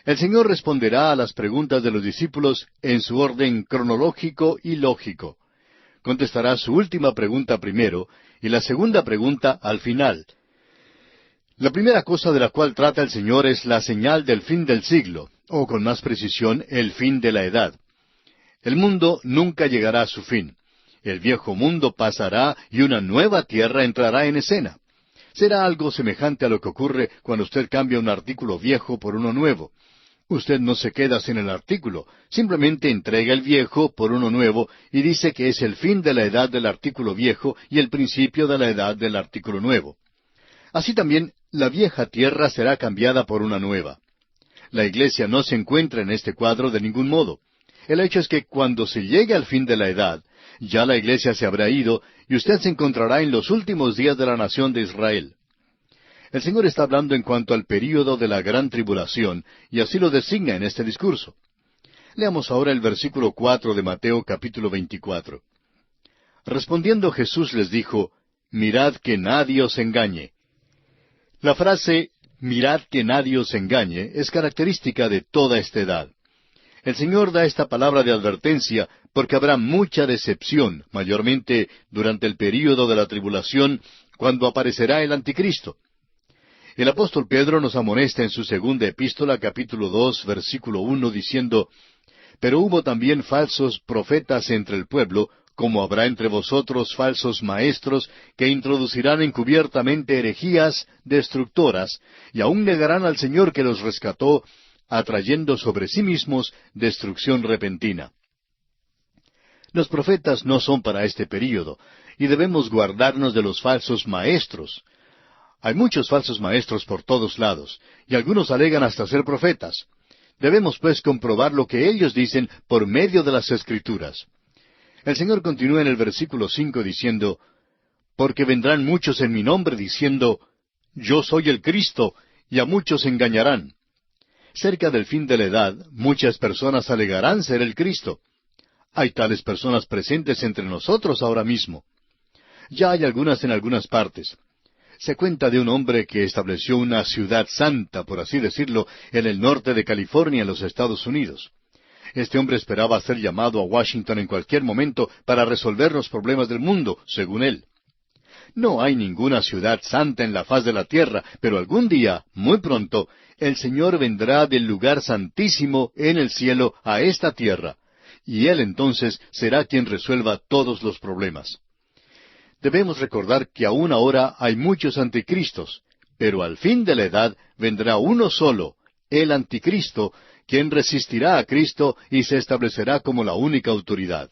El Señor responderá a las preguntas de los discípulos en su orden cronológico y lógico. Contestará su última pregunta primero y la segunda pregunta al final. La primera cosa de la cual trata el Señor es la señal del fin del siglo, o con más precisión, el fin de la edad. El mundo nunca llegará a su fin. El viejo mundo pasará y una nueva tierra entrará en escena. Será algo semejante a lo que ocurre cuando usted cambia un artículo viejo por uno nuevo. Usted no se queda sin el artículo, simplemente entrega el viejo por uno nuevo y dice que es el fin de la edad del artículo viejo y el principio de la edad del artículo nuevo. Así también, la vieja tierra será cambiada por una nueva. La iglesia no se encuentra en este cuadro de ningún modo. El hecho es que cuando se llegue al fin de la edad, ya la iglesia se habrá ido y usted se encontrará en los últimos días de la nación de Israel. El Señor está hablando en cuanto al período de la gran tribulación, y así lo designa en este discurso. Leamos ahora el versículo 4 de Mateo capítulo 24. Respondiendo Jesús les dijo, mirad que nadie os engañe. La frase, mirad que nadie os engañe, es característica de toda esta edad. El Señor da esta palabra de advertencia porque habrá mucha decepción, mayormente durante el período de la tribulación, cuando aparecerá el anticristo. El apóstol Pedro nos amonesta en su segunda epístola, capítulo 2, versículo 1, diciendo, pero hubo también falsos profetas entre el pueblo, como habrá entre vosotros falsos maestros, que introducirán encubiertamente herejías destructoras, y aun negarán al Señor que los rescató, atrayendo sobre sí mismos destrucción repentina. Los profetas no son para este período, y debemos guardarnos de los falsos maestros. Hay muchos falsos maestros por todos lados, y algunos alegan hasta ser profetas. Debemos pues comprobar lo que ellos dicen por medio de las Escrituras. El Señor continúa en el versículo 5 diciendo, porque vendrán muchos en mi nombre diciendo, yo soy el Cristo, y a muchos engañarán. Cerca del fin de la edad, muchas personas alegarán ser el Cristo. Hay tales personas presentes entre nosotros ahora mismo. Ya hay algunas en algunas partes. Se cuenta de un hombre que estableció una ciudad santa, por así decirlo, en el norte de California, en los Estados Unidos. Este hombre esperaba ser llamado a Washington en cualquier momento para resolver los problemas del mundo, según él. No hay ninguna ciudad santa en la faz de la tierra, pero algún día, muy pronto, el Señor vendrá del lugar santísimo en el cielo a esta tierra, y Él entonces será quien resuelva todos los problemas. Debemos recordar que aún ahora hay muchos anticristos, pero al fin de la edad vendrá uno solo, el anticristo, quien resistirá a Cristo y se establecerá como la única autoridad.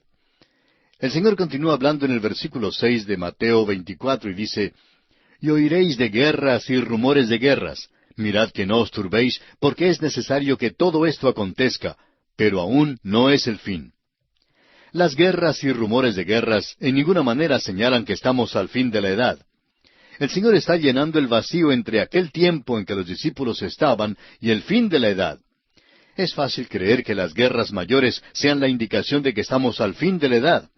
El Señor continúa hablando en el versículo 6 de Mateo 24 y dice, y oiréis de guerras y rumores de guerras. Mirad que no os turbéis, porque es necesario que todo esto acontezca, pero aún no es el fin. Las guerras y rumores de guerras en ninguna manera señalan que estamos al fin de la edad. El Señor está llenando el vacío entre aquel tiempo en que los discípulos estaban y el fin de la edad. Es fácil creer que las guerras mayores sean la indicación de que estamos al fin de la edad.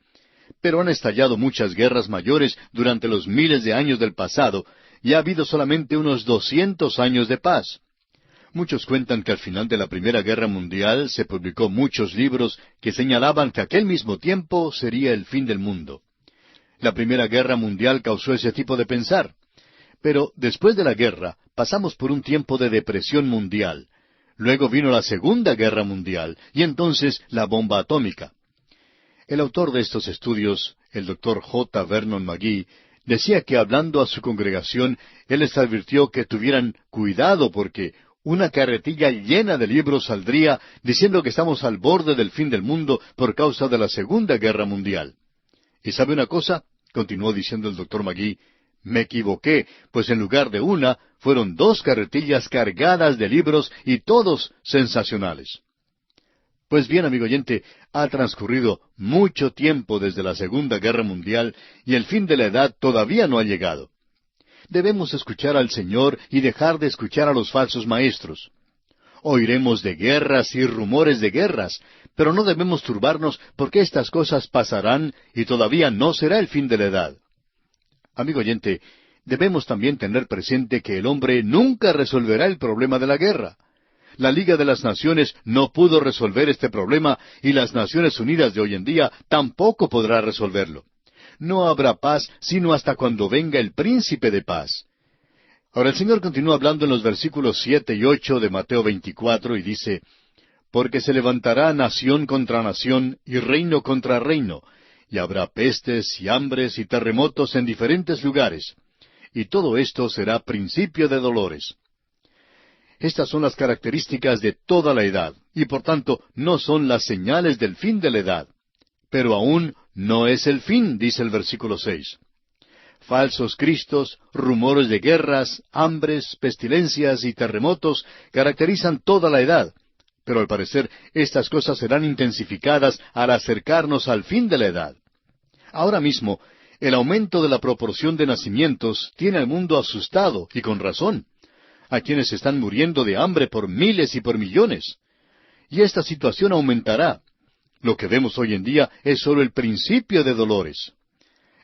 Pero han estallado muchas guerras mayores durante los miles de años del pasado, y ha habido solamente unos 200 años de paz. Muchos cuentan que al final de la Primera Guerra Mundial se publicó muchos libros que señalaban que aquel mismo tiempo sería el fin del mundo. La Primera Guerra Mundial causó ese tipo de pensar. Pero después de la guerra pasamos por un tiempo de depresión mundial. Luego vino la Segunda Guerra Mundial y entonces la bomba atómica. El autor de estos estudios, el Dr. J. Vernon McGee, decía que hablando a su congregación, él les advirtió que tuvieran cuidado porque una carretilla llena de libros saldría diciendo que estamos al borde del fin del mundo por causa de la Segunda Guerra Mundial. ¿Y sabe una cosa? Continuó diciendo el Dr. McGee, me equivoqué, pues en lugar de una, fueron 2 carretillas cargadas de libros y todos sensacionales. Pues bien, amigo oyente, ha transcurrido mucho tiempo desde la Segunda Guerra Mundial y el fin de la edad todavía no ha llegado. Debemos escuchar al Señor y dejar de escuchar a los falsos maestros. Oiremos de guerras y rumores de guerras, pero no debemos turbarnos porque estas cosas pasarán y todavía no será el fin de la edad. Amigo oyente, debemos también tener presente que el hombre nunca resolverá el problema de la guerra. La Liga de las Naciones no pudo resolver este problema y las Naciones Unidas de hoy en día tampoco podrá resolverlo. No habrá paz sino hasta cuando venga el Príncipe de Paz. Ahora el Señor continúa hablando en los versículos 7 y 8 de Mateo 24 y dice, porque se levantará nación contra nación y reino contra reino, y habrá pestes y hambres y terremotos en diferentes lugares. Y todo esto será principio de dolores. Estas son las características de toda la edad, y por tanto no son las señales del fin de la edad. Pero aún no es el fin, dice el versículo 6. Falsos cristos, rumores de guerras, hambres, pestilencias y terremotos caracterizan toda la edad, pero al parecer estas cosas serán intensificadas al acercarnos al fin de la edad. Ahora mismo, el aumento de la proporción de nacimientos tiene al mundo asustado, y con razón. Hay quienes están muriendo de hambre por miles y por millones. Y esta situación aumentará. Lo que vemos hoy en día es solo el principio de dolores.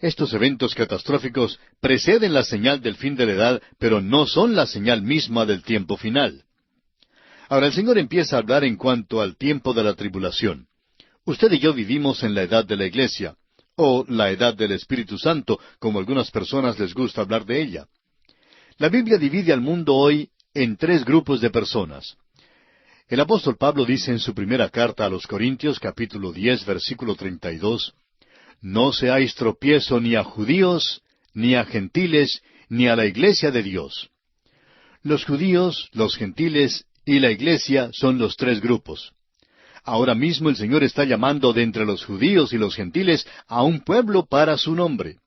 Estos eventos catastróficos preceden la señal del fin de la edad, pero no son la señal misma del tiempo final. Ahora el Señor empieza a hablar en cuanto al tiempo de la tribulación. Usted y yo vivimos en la edad de la iglesia, o la edad del Espíritu Santo, como algunas personas les gusta hablar de ella. La Biblia divide al mundo hoy en tres grupos de personas. El apóstol Pablo dice en su primera carta a los Corintios, capítulo 10, versículo 32, «No seáis tropiezo ni a judíos, ni a gentiles, ni a la iglesia de Dios». Los judíos, los gentiles y la iglesia son los tres grupos. Ahora mismo el Señor está llamando de entre los judíos y los gentiles a un pueblo para su nombre.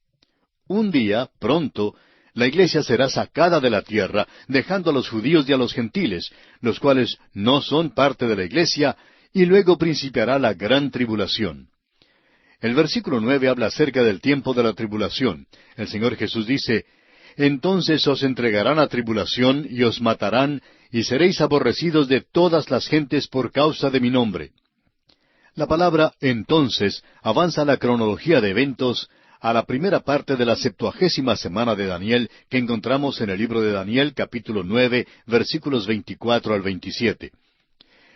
Un día, pronto, la iglesia será sacada de la tierra, dejando a los judíos y a los gentiles, los cuales no son parte de la iglesia, y luego principiará la gran tribulación. El versículo 9 habla acerca del tiempo de la tribulación. El Señor Jesús dice, «Entonces os entregarán a tribulación y os matarán, y seréis aborrecidos de todas las gentes por causa de mi nombre». La palabra «entonces» avanza la cronología de eventos a la primera parte de la 70ª semana de Daniel, que encontramos en el libro de Daniel, capítulo 9, versículos 24 al 27.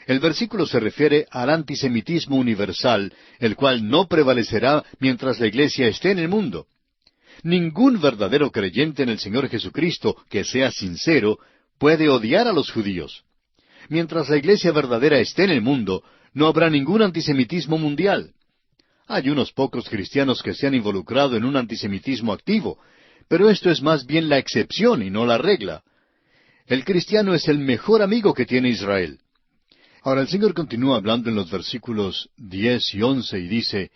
El versículo se refiere al antisemitismo universal, el cual no prevalecerá mientras la iglesia esté en el mundo. Ningún verdadero creyente en el Señor Jesucristo que sea sincero puede odiar a los judíos. Mientras la iglesia verdadera esté en el mundo, no habrá ningún antisemitismo mundial. Hay unos pocos cristianos que se han involucrado en un antisemitismo activo, pero esto es más bien la excepción y no la regla. El cristiano es el mejor amigo que tiene Israel. Ahora el Señor continúa hablando en los versículos 10 y 11 y dice,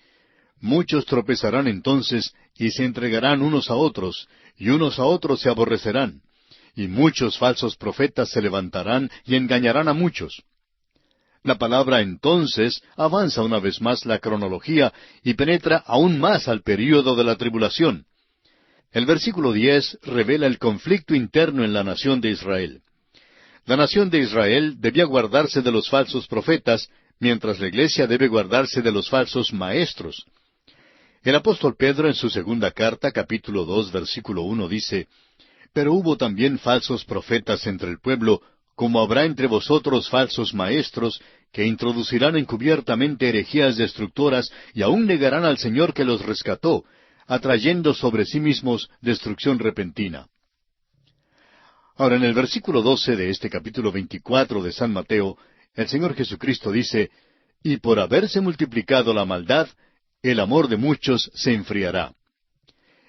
«Muchos tropezarán entonces y se entregarán unos a otros, y unos a otros se aborrecerán. Y muchos falsos profetas se levantarán y engañarán a muchos». La palabra entonces avanza una vez más la cronología y penetra aún más al período de la tribulación. El versículo 10 revela el conflicto interno en la nación de Israel. La nación de Israel debía guardarse de los falsos profetas, mientras la iglesia debe guardarse de los falsos maestros. El apóstol Pedro en su segunda carta, capítulo 2, versículo 1, dice, «Pero hubo también falsos profetas entre el pueblo, como habrá entre vosotros falsos maestros, que introducirán encubiertamente herejías destructoras y aún negarán al Señor que los rescató, atrayendo sobre sí mismos destrucción repentina». Ahora, en el versículo 12 de este capítulo 24 de San Mateo, el Señor Jesucristo dice, «Y por haberse multiplicado la maldad, el amor de muchos se enfriará».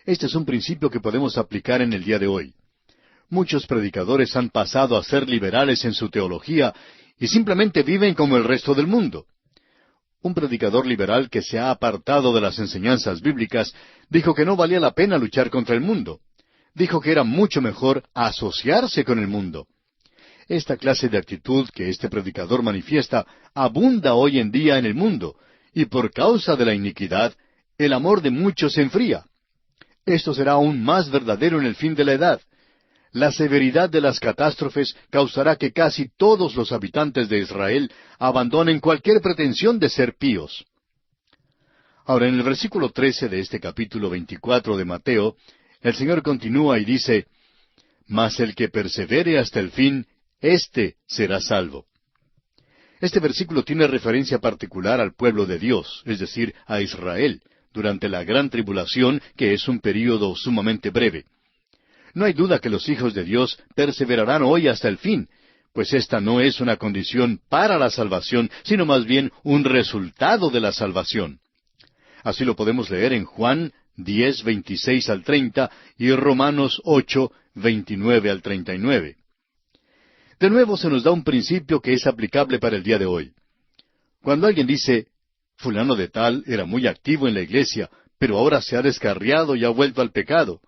Este es un principio que podemos aplicar en el día de hoy. Muchos predicadores han pasado a ser liberales en su teología y simplemente viven como el resto del mundo. Un predicador liberal que se ha apartado de las enseñanzas bíblicas dijo que no valía la pena luchar contra el mundo. Dijo que era mucho mejor asociarse con el mundo. Esta clase de actitud que este predicador manifiesta abunda hoy en día en el mundo, y por causa de la iniquidad, el amor de muchos se enfría. Esto será aún más verdadero en el fin de la edad. La severidad de las catástrofes causará que casi todos los habitantes de Israel abandonen cualquier pretensión de ser píos. Ahora, en el versículo 13 de este capítulo 24 de Mateo, el Señor continúa y dice, «Mas el que persevere hasta el fin, éste será salvo». Este versículo tiene referencia particular al pueblo de Dios, es decir, a Israel, durante la gran tribulación, que es un período sumamente breve. No hay duda que los hijos de Dios perseverarán hoy hasta el fin, pues esta no es una condición para la salvación, sino más bien un resultado de la salvación. Así lo podemos leer en Juan 10, 26 al 30 y Romanos 8, 29 al 39. De nuevo se nos da un principio que es aplicable para el día de hoy. Cuando alguien dice, fulano de tal era muy activo en la iglesia, pero ahora se ha descarriado y ha vuelto al pecado,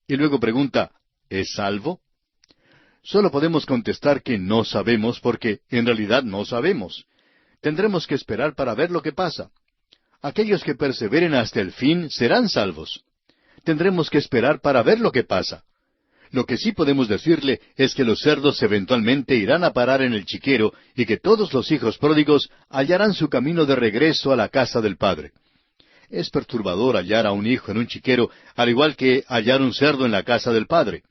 y luego pregunta, ¿es salvo? Solo podemos contestar que no sabemos porque en realidad no sabemos. Tendremos que esperar para ver lo que pasa. Aquellos que perseveren hasta el fin serán salvos. Tendremos que esperar para ver lo que pasa. Lo que sí podemos decirle es que los cerdos eventualmente irán a parar en el chiquero y que todos los hijos pródigos hallarán su camino de regreso a la casa del Padre. Es perturbador hallar a un hijo en un chiquero, al igual que hallar un cerdo en la casa del Padre.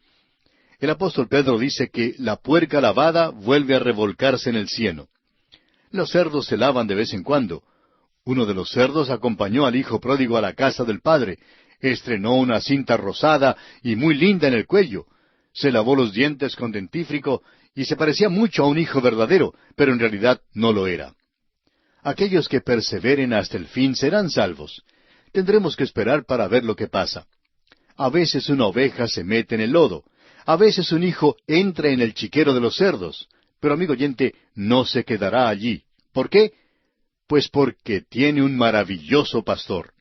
El apóstol Pedro dice que la puerca lavada vuelve a revolcarse en el cieno. Los cerdos se lavan de vez en cuando. Uno de los cerdos acompañó al hijo pródigo a la casa del padre, estrenó una cinta rosada y muy linda en el cuello, se lavó los dientes con dentífrico y se parecía mucho a un hijo verdadero, pero en realidad no lo era. Aquellos que perseveren hasta el fin serán salvos. Tendremos que esperar para ver lo que pasa. A veces una oveja se mete en el lodo. A veces un hijo entra en el chiquero de los cerdos, pero amigo oyente, no se quedará allí. ¿Por qué? Pues porque tiene un maravilloso pastor.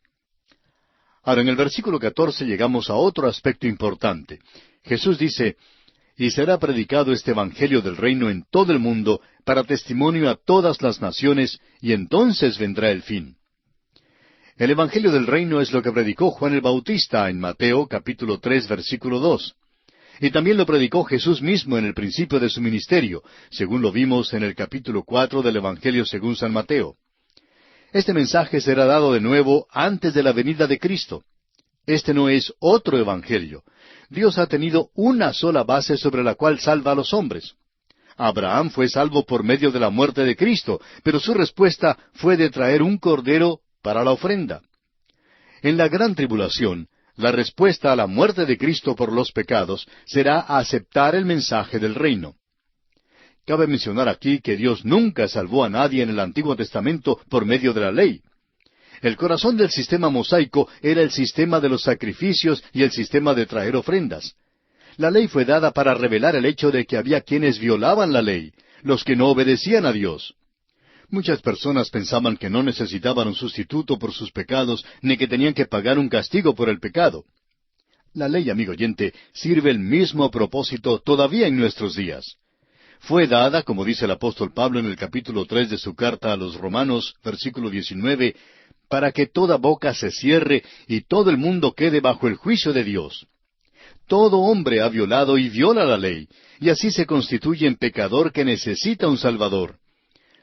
Ahora, en el versículo 14 llegamos a otro aspecto importante. Jesús dice, y será predicado este evangelio del reino en todo el mundo para testimonio a todas las naciones, y entonces vendrá el fin. El evangelio del reino es lo que predicó Juan el Bautista en Mateo capítulo 3 versículo 2. Y también lo predicó Jesús mismo en el principio de su ministerio, según lo vimos en el capítulo 4 del Evangelio según San Mateo. Este mensaje será dado de nuevo antes de la venida de Cristo. Este no es otro evangelio. Dios ha tenido una sola base sobre la cual salva a los hombres. Abraham fue salvo por medio de la muerte de Cristo, pero su respuesta fue de traer un cordero para la ofrenda. En la gran tribulación, la respuesta a la muerte de Cristo por los pecados será aceptar el mensaje del reino. Cabe mencionar aquí que Dios nunca salvó a nadie en el Antiguo Testamento por medio de la ley. El corazón del sistema mosaico era el sistema de los sacrificios y el sistema de traer ofrendas. La ley fue dada para revelar el hecho de que había quienes violaban la ley, los que no obedecían a Dios. Muchas personas pensaban que no necesitaban un sustituto por sus pecados, ni que tenían que pagar un castigo por el pecado. La ley, amigo oyente, sirve el mismo propósito todavía en nuestros días. Fue dada, como dice el apóstol Pablo en el capítulo 3 de su carta a los Romanos, versículo 19, para que toda boca se cierre y todo el mundo quede bajo el juicio de Dios. Todo hombre ha violado y viola la ley, y así se constituye en pecador que necesita un Salvador.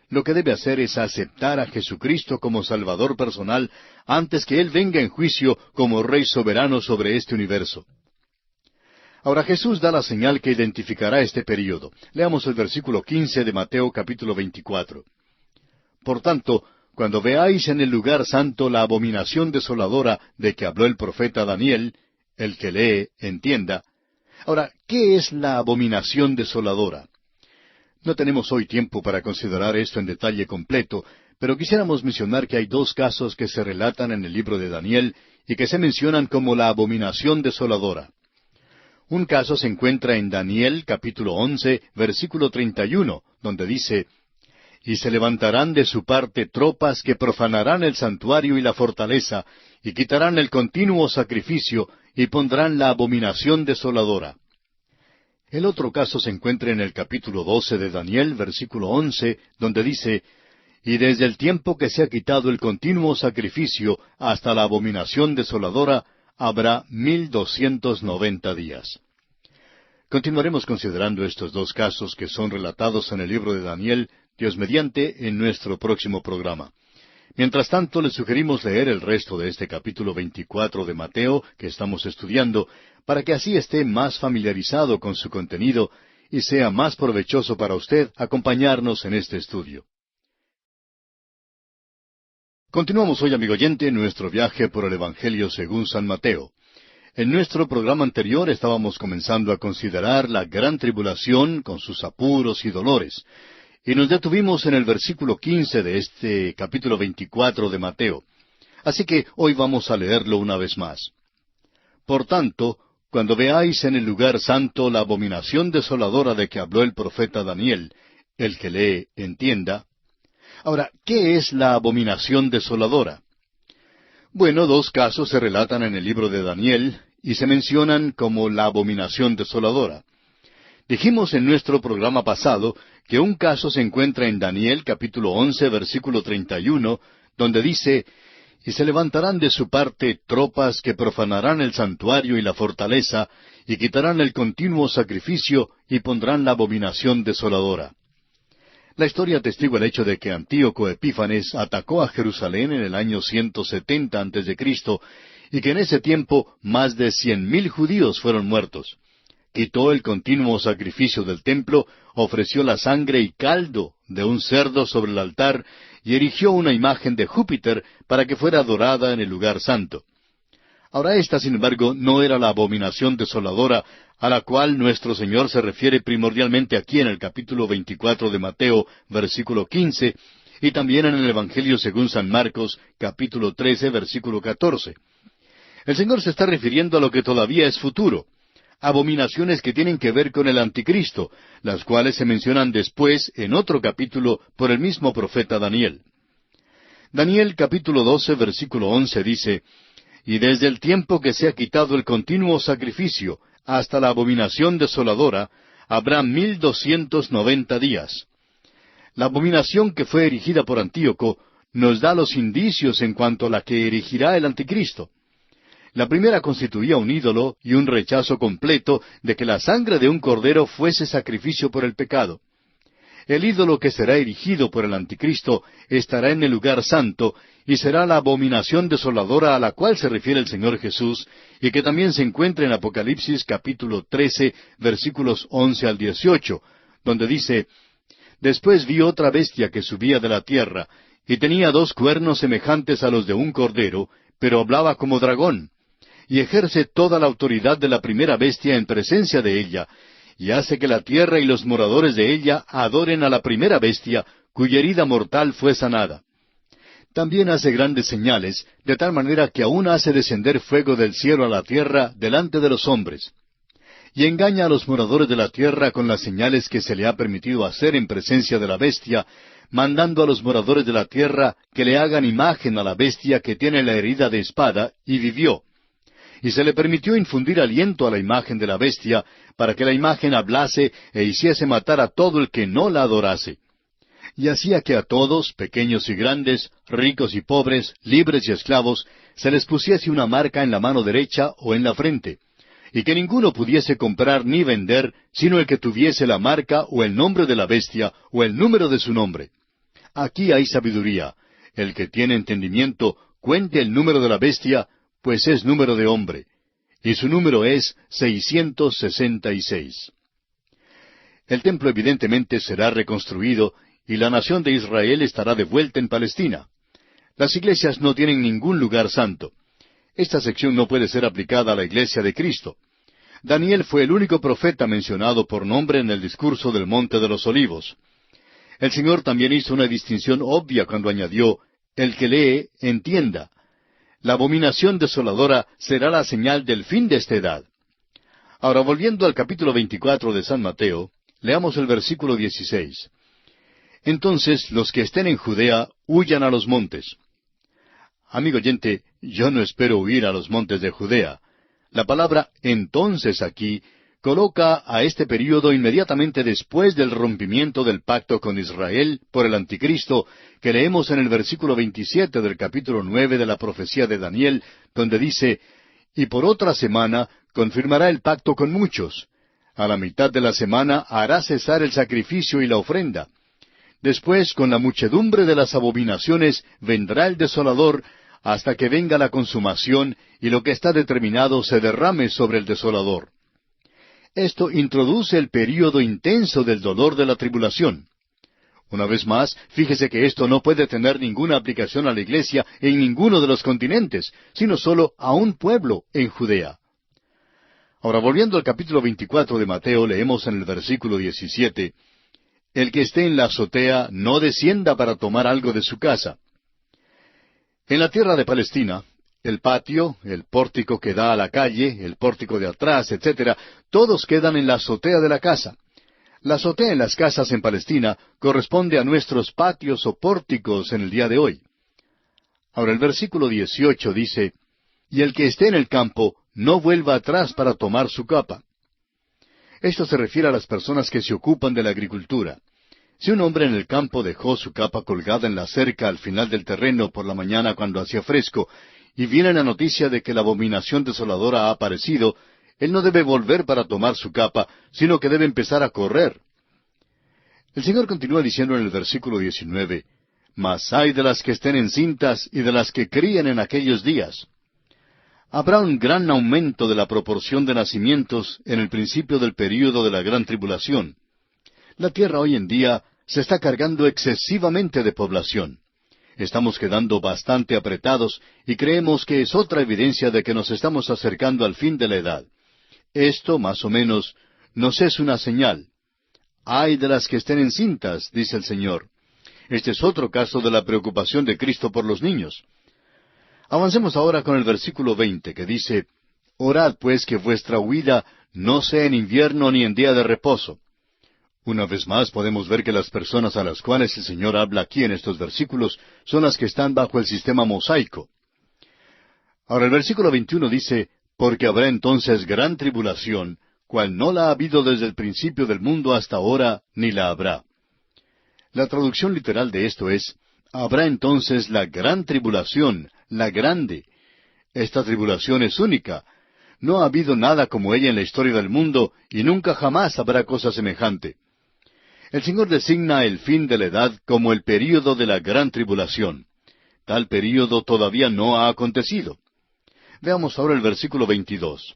Lo que debe hacer es aceptar a Jesucristo como Salvador personal antes que Él venga en juicio como Rey soberano sobre este universo. Ahora Jesús da la señal que identificará este período. Leamos el versículo 15 de Mateo capítulo 24. Por tanto, cuando veáis en el lugar santo la abominación desoladora de que habló el profeta Daniel, el que lee, entienda. Ahora, ¿qué es la abominación desoladora? No tenemos hoy tiempo para considerar esto en detalle completo, pero quisiéramos mencionar que hay dos casos que se relatan en el libro de Daniel y que se mencionan como la abominación desoladora. Un caso se encuentra en Daniel capítulo 11, versículo 31, donde dice, «Y se levantarán de su parte tropas que profanarán el santuario y la fortaleza, y quitarán el continuo sacrificio, y pondrán la abominación desoladora». El otro caso se encuentra en el capítulo 12 de Daniel, versículo 11, donde dice, «Y desde el tiempo que se ha quitado el continuo sacrificio hasta la abominación desoladora, habrá 1290 días». Continuaremos considerando estos dos casos que son relatados en el libro de Daniel, Dios mediante, en nuestro próximo programa. Mientras tanto, les sugerimos leer el resto de este capítulo 24 de Mateo que estamos estudiando, para que así esté más familiarizado con su contenido y sea más provechoso para usted acompañarnos en este estudio. Continuamos hoy, amigo oyente, nuestro viaje por el Evangelio según San Mateo. En nuestro programa anterior estábamos comenzando a considerar la gran tribulación con sus apuros y dolores, y nos detuvimos en el versículo 15 de este capítulo 24 de Mateo. Así que hoy vamos a leerlo una vez más. Por tanto, cuando veáis en el lugar santo la abominación desoladora de que habló el profeta Daniel, el que lee entienda. Ahora, ¿qué es la abominación desoladora? Bueno, dos casos se relatan en el libro de Daniel y se mencionan como la abominación desoladora. Dijimos en nuestro programa pasado que un caso se encuentra en Daniel capítulo 11 versículo 31, donde dice: «Y se levantarán de su parte tropas que profanarán el santuario y la fortaleza, y quitarán el continuo sacrificio, y pondrán la abominación desoladora». La historia atestigua el hecho de que Antíoco Epífanes atacó a Jerusalén en el año 170 a.C., y que en ese tiempo más de 100,000 judíos fueron muertos. Quitó el continuo sacrificio del templo, ofreció la sangre y caldo de un cerdo sobre el altar, y erigió una imagen de Júpiter para que fuera adorada en el lugar santo. Ahora esta, sin embargo, no era la abominación desoladora a la cual nuestro Señor se refiere primordialmente aquí en el capítulo 24 de Mateo, versículo 15, y también en el Evangelio según San Marcos, capítulo 13, versículo 14. El Señor se está refiriendo a lo que todavía es futuro, abominaciones que tienen que ver con el anticristo, las cuales se mencionan después en otro capítulo por el mismo profeta Daniel. Daniel capítulo 12, versículo 11 dice: «Y desde el tiempo que se ha quitado el continuo sacrificio hasta la abominación desoladora, habrá 1290 días». La abominación que fue erigida por Antíoco nos da los indicios en cuanto a la que erigirá el anticristo. La primera constituía un ídolo y un rechazo completo de que la sangre de un cordero fuese sacrificio por el pecado. El ídolo que será erigido por el anticristo estará en el lugar santo y será la abominación desoladora a la cual se refiere el Señor Jesús y que también se encuentra en Apocalipsis capítulo 13, versículos 11 al 18, donde dice: «Después vi otra bestia que subía de la tierra, y tenía 2 cuernos semejantes a los de un cordero, pero hablaba como dragón, y ejerce toda la autoridad de la primera bestia en presencia de ella, y hace que la tierra y los moradores de ella adoren a la primera bestia, cuya herida mortal fue sanada. También hace grandes señales, de tal manera que aún hace descender fuego del cielo a la tierra delante de los hombres. Y engaña a los moradores de la tierra con las señales que se le ha permitido hacer en presencia de la bestia, mandando a los moradores de la tierra que le hagan imagen a la bestia que tiene la herida de espada, y vivió. Y se le permitió infundir aliento a la imagen de la bestia, para que la imagen hablase e hiciese matar a todo el que no la adorase. Y hacía que a todos, pequeños y grandes, ricos y pobres, libres y esclavos, se les pusiese una marca en la mano derecha o en la frente, y que ninguno pudiese comprar ni vender, sino el que tuviese la marca o el nombre de la bestia o el número de su nombre. Aquí hay sabiduría. El que tiene entendimiento, cuente el número de la bestia, pues es número de hombre, y su número es 666. El templo evidentemente será reconstruido, y la nación de Israel estará de vuelta en Palestina. Las iglesias no tienen ningún lugar santo. Esta sección no puede ser aplicada a la iglesia de Cristo. Daniel fue el único profeta mencionado por nombre en el discurso del Monte de los Olivos. El Señor también hizo una distinción obvia cuando añadió: «El que lee, entienda». La abominación desoladora será la señal del fin de esta edad. Ahora, volviendo al capítulo 24 de San Mateo, leamos el versículo 16. «Entonces los que estén en Judea huyan a los montes». Amigo oyente, yo no espero huir a los montes de Judea. La palabra «entonces» aquí coloca a este período inmediatamente después del rompimiento del pacto con Israel por el anticristo, que leemos en el versículo 27 del capítulo 9 de la profecía de Daniel, donde dice: «Y por otra semana confirmará el pacto con muchos. A la mitad de la semana hará cesar el sacrificio y la ofrenda. Después, con la muchedumbre de las abominaciones, vendrá el desolador, hasta que venga la consumación, y lo que está determinado se derrame sobre el desolador». Esto introduce el período intenso del dolor de la tribulación. Una vez más, fíjese que esto no puede tener ninguna aplicación a la iglesia en ninguno de los continentes, sino solo a un pueblo en Judea. Ahora, volviendo al capítulo 24 de Mateo, leemos en el versículo 17, «El que esté en la azotea no descienda para tomar algo de su casa». En la tierra de Palestina, el patio, el pórtico que da a la calle, el pórtico de atrás, etcétera, todos quedan en la azotea de la casa. La azotea en las casas en Palestina corresponde a nuestros patios o pórticos en el día de hoy. Ahora el versículo 18 dice, «Y el que esté en el campo no vuelva atrás para tomar su capa». Esto se refiere a las personas que se ocupan de la agricultura. Si un hombre en el campo dejó su capa colgada en la cerca al final del terreno por la mañana cuando hacía fresco, y viene la noticia de que la abominación desoladora ha aparecido, él no debe volver para tomar su capa, sino que debe empezar a correr. El Señor continúa diciendo en el versículo 19, «Mas ay de las que estén encintas y de las que críen en aquellos días». Habrá un gran aumento de la proporción de nacimientos en el principio del período de la gran tribulación. La tierra hoy en día se está cargando excesivamente de población. Estamos quedando bastante apretados y creemos que es otra evidencia de que nos estamos acercando al fin de la edad. Esto, más o menos, nos es una señal. «Ay de las que estén encintas», dice el Señor. Este es otro caso de la preocupación de Cristo por los niños. Avancemos ahora con el versículo 20, que dice, «Orad pues que vuestra huida no sea en invierno ni en día de reposo». Una vez más podemos ver que las personas a las cuales el Señor habla aquí en estos versículos son las que están bajo el sistema mosaico. Ahora el versículo 21 dice, «Porque habrá entonces gran tribulación, cual no la ha habido desde el principio del mundo hasta ahora, ni la habrá». La traducción literal de esto es, «Habrá entonces la gran tribulación, la grande». Esta tribulación es única. No ha habido nada como ella en la historia del mundo, y nunca jamás habrá cosa semejante. El Señor designa el fin de la edad como el período de la gran tribulación. Tal período todavía no ha acontecido. Veamos ahora el versículo 22.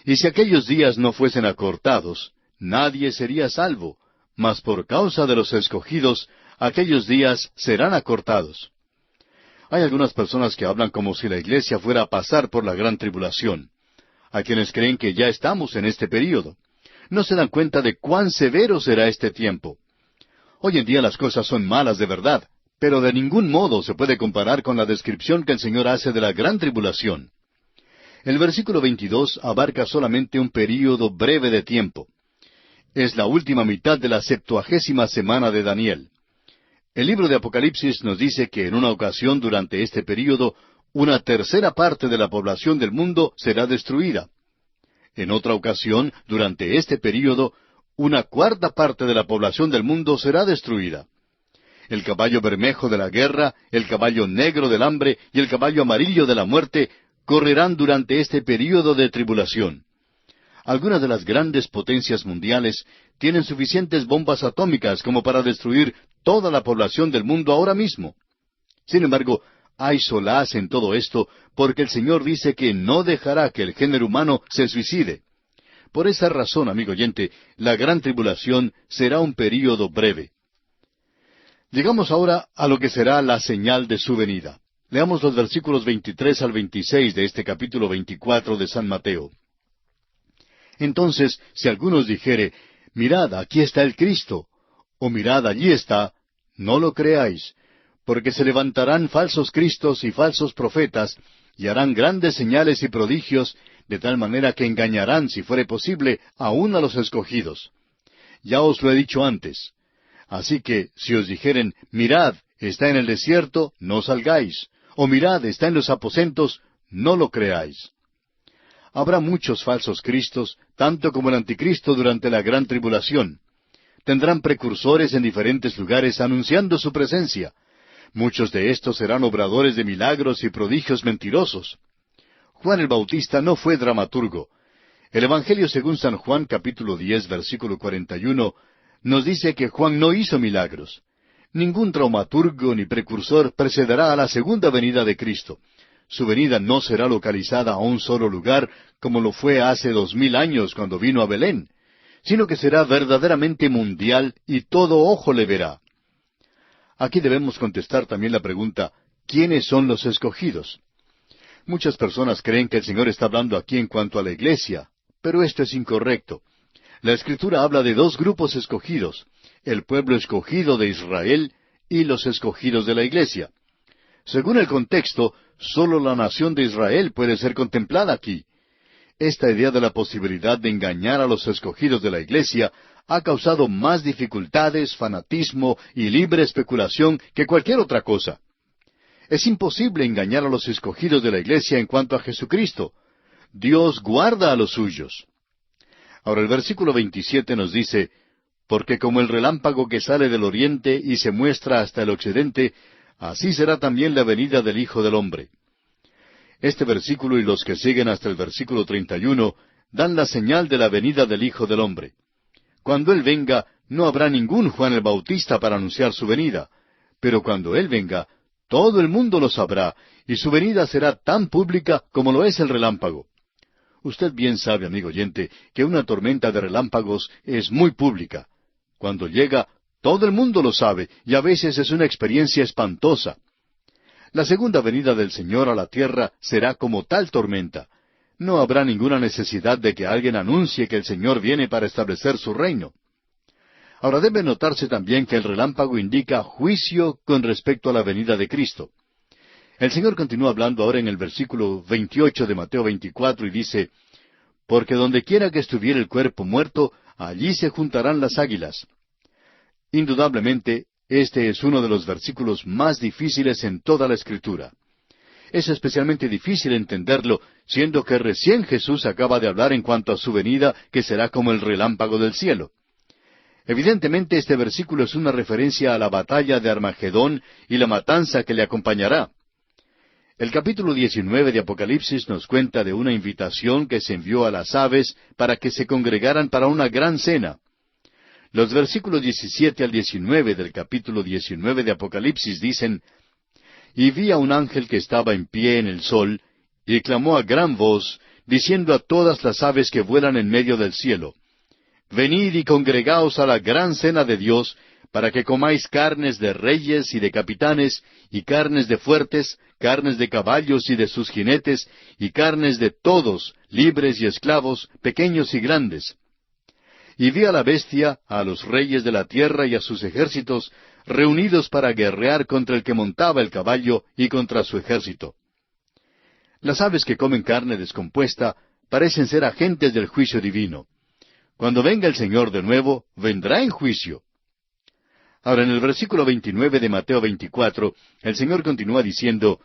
«Y si aquellos días no fuesen acortados, nadie sería salvo, mas por causa de los escogidos, aquellos días serán acortados». Hay algunas personas que hablan como si la iglesia fuera a pasar por la gran tribulación. Hay quienes creen que ya estamos en este período. No se dan cuenta de cuán severo será este tiempo. Hoy en día las cosas son malas de verdad, pero de ningún modo se puede comparar con la descripción que el Señor hace de la gran tribulación. El versículo 22 abarca solamente un período breve de tiempo. Es la última mitad de la 70ª semana de Daniel. El libro de Apocalipsis nos dice que en una ocasión durante este período, una tercera parte de la población del mundo será destruida. En otra ocasión, durante este período, una cuarta parte de la población del mundo será destruida. El caballo bermejo de la guerra, el caballo negro del hambre y el caballo amarillo de la muerte correrán durante este período de tribulación. Algunas de las grandes potencias mundiales tienen suficientes bombas atómicas como para destruir toda la población del mundo ahora mismo. Sin embargo, hay solaz en todo esto, porque el Señor dice que no dejará que el género humano se suicide. Por esa razón, amigo oyente, la gran tribulación será un período breve. Llegamos ahora a lo que será la señal de su venida. Leamos los versículos 23 al 26 de este capítulo 24 de San Mateo. «Entonces, si algunos dijere, mirad, aquí está el Cristo, o mirad, allí está, no lo creáis, porque se levantarán falsos cristos y falsos profetas, y harán grandes señales y prodigios, de tal manera que engañarán, si fuere posible, aun a los escogidos. Ya os lo he dicho antes. Así que, si os dijeren, mirad, está en el desierto, no salgáis, o mirad, está en los aposentos, no lo creáis. Habrá muchos falsos cristos, tanto como el anticristo durante la gran tribulación. Tendrán precursores en diferentes lugares anunciando su presencia. Muchos de estos serán obradores de milagros y prodigios mentirosos. Juan el Bautista no fue dramaturgo. El Evangelio según San Juan, capítulo 10, versículo 41, nos dice que Juan no hizo milagros. Ningún dramaturgo ni precursor precederá a la segunda venida de Cristo. Su venida no será localizada a un solo lugar, como lo fue hace 2000 años cuando vino a Belén, sino que será verdaderamente mundial y todo ojo le verá. Aquí debemos contestar también la pregunta, ¿quiénes son los escogidos? Muchas personas creen que el Señor está hablando aquí en cuanto a la iglesia, Pero esto es incorrecto. La Escritura habla de dos grupos escogidos, el pueblo escogido de Israel y los escogidos de la Iglesia. Según el contexto, sólo la nación de Israel puede ser contemplada aquí. Esta idea de la posibilidad de engañar a los escogidos de la Iglesia ha causado más dificultades, fanatismo y libre especulación que cualquier otra cosa. Es imposible engañar a los escogidos de la Iglesia en cuanto a Jesucristo. Dios guarda a los suyos. Ahora el versículo 27 nos dice, porque como el relámpago que sale del oriente y se muestra hasta el occidente, así será también la venida del Hijo del Hombre. Este versículo y los que siguen hasta el versículo 31 dan la señal de la venida del Hijo del Hombre. Cuando Él venga, no habrá ningún Juan el Bautista para anunciar su venida, pero cuando Él venga, todo el mundo lo sabrá, y su venida será tan pública como lo es el relámpago. Usted bien sabe, amigo oyente, que una tormenta de relámpagos es muy pública. Cuando llega, todo el mundo lo sabe, y a veces es una experiencia espantosa. La segunda venida del Señor a la tierra será como tal tormenta. No habrá ninguna necesidad de que alguien anuncie que el Señor viene para establecer su reino. Ahora debe notarse también que el relámpago indica juicio con respecto a la venida de Cristo. El Señor continúa hablando ahora en el versículo 28 de Mateo 24 y dice, porque donde quiera que estuviera el cuerpo muerto, allí se juntarán las águilas. Indudablemente, este es uno de los versículos más difíciles en toda la Escritura. Es especialmente difícil entenderlo, siendo que recién Jesús acaba de hablar en cuanto a su venida, que será como el relámpago del cielo. Evidentemente este versículo es una referencia a la batalla de Armagedón y la matanza que le acompañará. El capítulo 19 de Apocalipsis nos cuenta de una invitación que se envió a las aves para que se congregaran para una gran cena. Los versículos 17 al 19 del capítulo 19 de Apocalipsis dicen, y vi a un ángel que estaba en pie en el sol, y clamó a gran voz, diciendo a todas las aves que vuelan en medio del cielo, venid y congregaos a la gran cena de Dios, para que comáis carnes de reyes y de capitanes, y carnes de fuertes, carnes de caballos y de sus jinetes, y carnes de todos, libres y esclavos, pequeños y grandes. Y vi a la bestia, a los reyes de la tierra y a sus ejércitos, reunidos para guerrear contra el que montaba el caballo y contra su ejército. Las aves que comen carne descompuesta parecen ser agentes del juicio divino. Cuando venga el Señor de nuevo, vendrá en juicio. Ahora, en el versículo 29 de Mateo 24, el Señor continúa diciendo,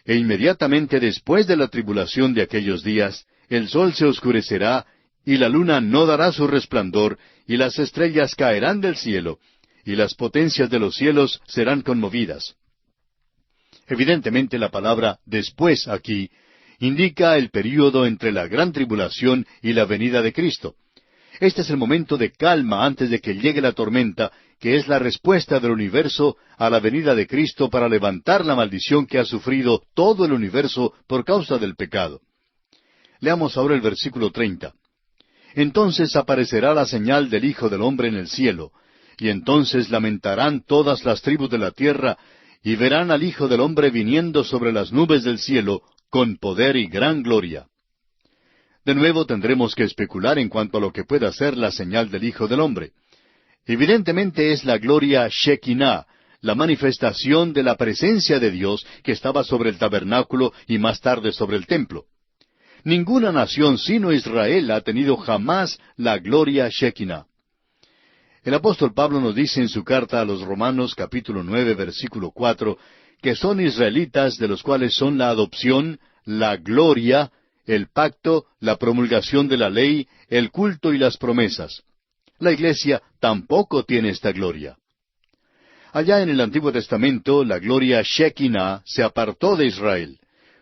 e inmediatamente después de la tribulación de aquellos días, el sol se oscurecerá, y la luna no dará su resplandor, y las estrellas caerán del cielo, y las potencias de los cielos serán conmovidas. Evidentemente la palabra después aquí indica el período entre la gran tribulación y la venida de Cristo. Este es el momento de calma antes de que llegue la tormenta, que es la respuesta del universo a la venida de Cristo para levantar la maldición que ha sufrido todo el universo por causa del pecado. Leamos ahora el versículo 30. Entonces aparecerá la señal del Hijo del Hombre en el cielo, y entonces lamentarán todas las tribus de la tierra, y verán al Hijo del Hombre viniendo sobre las nubes del cielo, con poder y gran gloria. De nuevo tendremos que especular en cuanto a lo que pueda ser la señal del Hijo del Hombre. Evidentemente es la gloria Shekinah, la manifestación de la presencia de Dios que estaba sobre el tabernáculo y más tarde sobre el templo. Ninguna nación sino Israel ha tenido jamás la gloria Shekinah. El apóstol Pablo nos dice en su carta a los Romanos capítulo 9 versículo 4 que son israelitas de los cuales son la adopción, la gloria, el pacto, la promulgación de la ley, el culto y las promesas. La Iglesia tampoco tiene esta gloria. Allá en el Antiguo Testamento, la gloria Shekinah se apartó de Israel.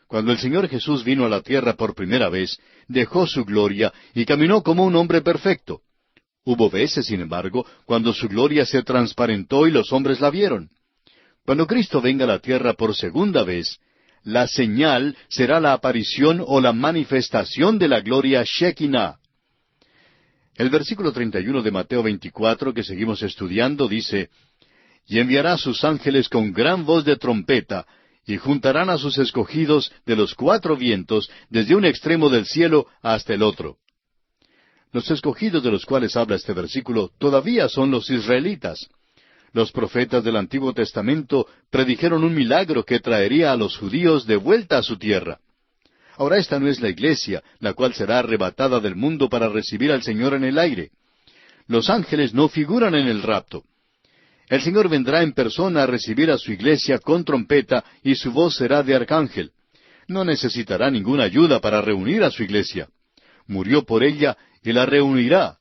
Cuando el Señor Jesús vino a la tierra por primera vez, dejó su gloria y caminó como un hombre perfecto. Hubo veces, sin embargo, cuando su gloria se transparentó y los hombres la vieron. Cuando Cristo venga a la tierra por segunda vez, la señal será la aparición o la manifestación de la gloria Shekinah. El versículo 31 de Mateo 24, que seguimos estudiando, dice, y enviará a sus ángeles con gran voz de trompeta, y juntarán a sus escogidos de los cuatro vientos, desde un extremo del cielo hasta el otro. Los escogidos de los cuales habla este versículo todavía son los israelitas. Los profetas del Antiguo Testamento predijeron un milagro que traería a los judíos de vuelta a su tierra. Ahora esta no es la iglesia, la cual será arrebatada del mundo para recibir al Señor en el aire. Los ángeles no figuran en el rapto. El Señor vendrá en persona a recibir a su iglesia con trompeta y su voz será de arcángel. No necesitará ninguna ayuda para reunir a su iglesia. Murió por ella y la reunirá.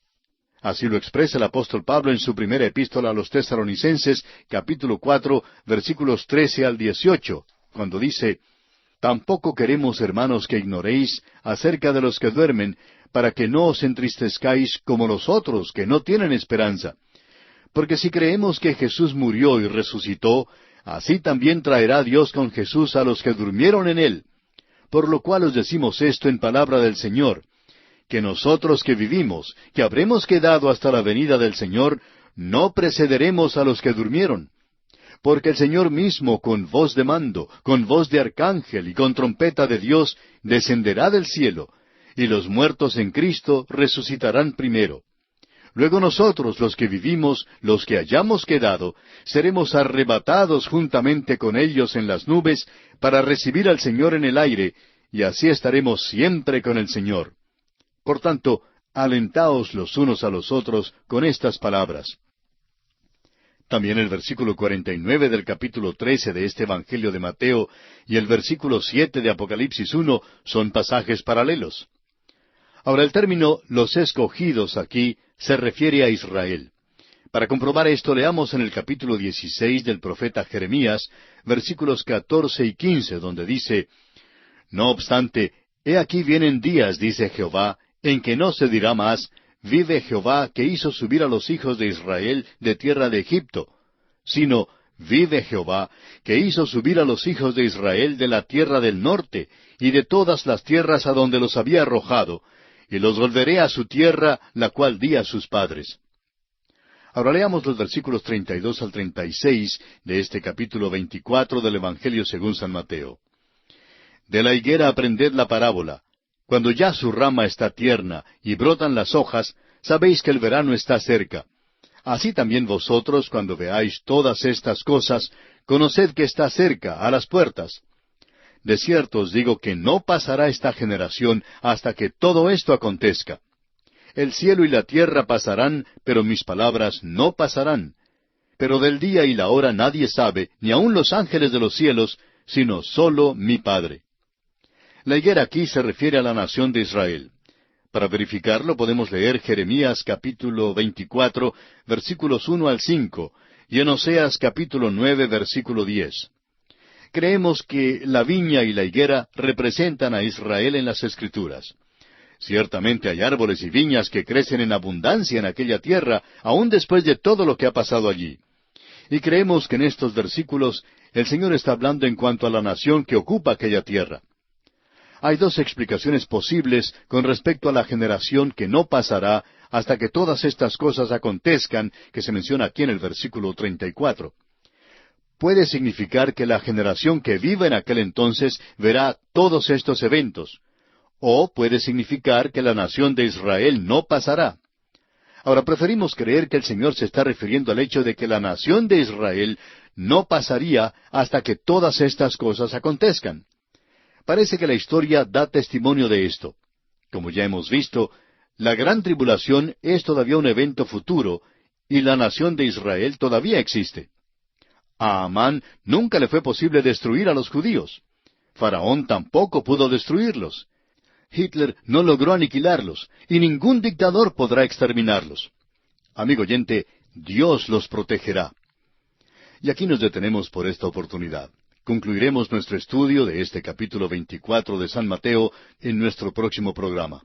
Así lo expresa el apóstol Pablo en su primera epístola a los Tesalonicenses, capítulo 4, versículos 13 al 18, cuando dice: Tampoco queremos, hermanos, que ignoréis acerca de los que duermen, para que no os entristezcáis como los otros, que no tienen esperanza. Porque si creemos que Jesús murió y resucitó, así también traerá Dios con Jesús a los que durmieron en él. Por lo cual os decimos esto en palabra del Señor, que nosotros que vivimos, que habremos quedado hasta la venida del Señor, no precederemos a los que durmieron. Porque el Señor mismo, con voz de mando, con voz de arcángel y con trompeta de Dios, descenderá del cielo, y los muertos en Cristo resucitarán primero. Luego nosotros, los que vivimos, los que hayamos quedado, seremos arrebatados juntamente con ellos en las nubes para recibir al Señor en el aire, y así estaremos siempre con el Señor. Por tanto, alentaos los unos a los otros con estas palabras. También el versículo 49 del capítulo 13 de este Evangelio de Mateo y el versículo 7 de Apocalipsis 1 son pasajes paralelos. Ahora el término los escogidos aquí se refiere a Israel. Para comprobar esto, leamos en el capítulo 16 del profeta Jeremías, versículos 14 y 15, donde dice: No obstante, he aquí vienen días, dice Jehová, en que no se dirá más: Vive Jehová, que hizo subir a los hijos de Israel de tierra de Egipto, sino: Vive Jehová, que hizo subir a los hijos de Israel de la tierra del norte, y de todas las tierras a donde los había arrojado, y los volveré a su tierra, la cual di a sus padres. Ahora leamos los versículos 32 al 36 de este capítulo 24 del Evangelio según San Mateo. De la higuera aprended la parábola. Cuando ya su rama está tierna y brotan las hojas, sabéis que el verano está cerca. Así también vosotros, cuando veáis todas estas cosas, conoced que está cerca, a las puertas. De cierto os digo que no pasará esta generación hasta que todo esto acontezca. El cielo y la tierra pasarán, pero mis palabras no pasarán. Pero del día y la hora nadie sabe, ni aun los ángeles de los cielos, sino solo mi Padre. La higuera aquí se refiere a la nación de Israel. Para verificarlo podemos leer Jeremías capítulo 24, versículos 1 al 5, y en Oseas capítulo 9, versículo 10. Creemos que la viña y la higuera representan a Israel en las Escrituras. Ciertamente hay árboles y viñas que crecen en abundancia en aquella tierra, aun después de todo lo que ha pasado allí. Y creemos que en estos versículos el Señor está hablando en cuanto a la nación que ocupa aquella tierra. Hay dos explicaciones posibles con respecto a la generación que no pasará hasta que todas estas cosas acontezcan, que se menciona aquí en el versículo 34. Puede significar que la generación que viva en aquel entonces verá todos estos eventos, o puede significar que la nación de Israel no pasará. Ahora, preferimos creer que el Señor se está refiriendo al hecho de que la nación de Israel no pasaría hasta que todas estas cosas acontezcan. Parece que la historia da testimonio de esto. Como ya hemos visto, la gran tribulación es todavía un evento futuro, y la nación de Israel todavía existe. A Amán nunca le fue posible destruir a los judíos. Faraón tampoco pudo destruirlos. Hitler no logró aniquilarlos, y ningún dictador podrá exterminarlos. Amigo oyente, Dios los protegerá. Y aquí nos detenemos por esta oportunidad. Concluiremos nuestro estudio de este capítulo 24 de San Mateo en nuestro próximo programa.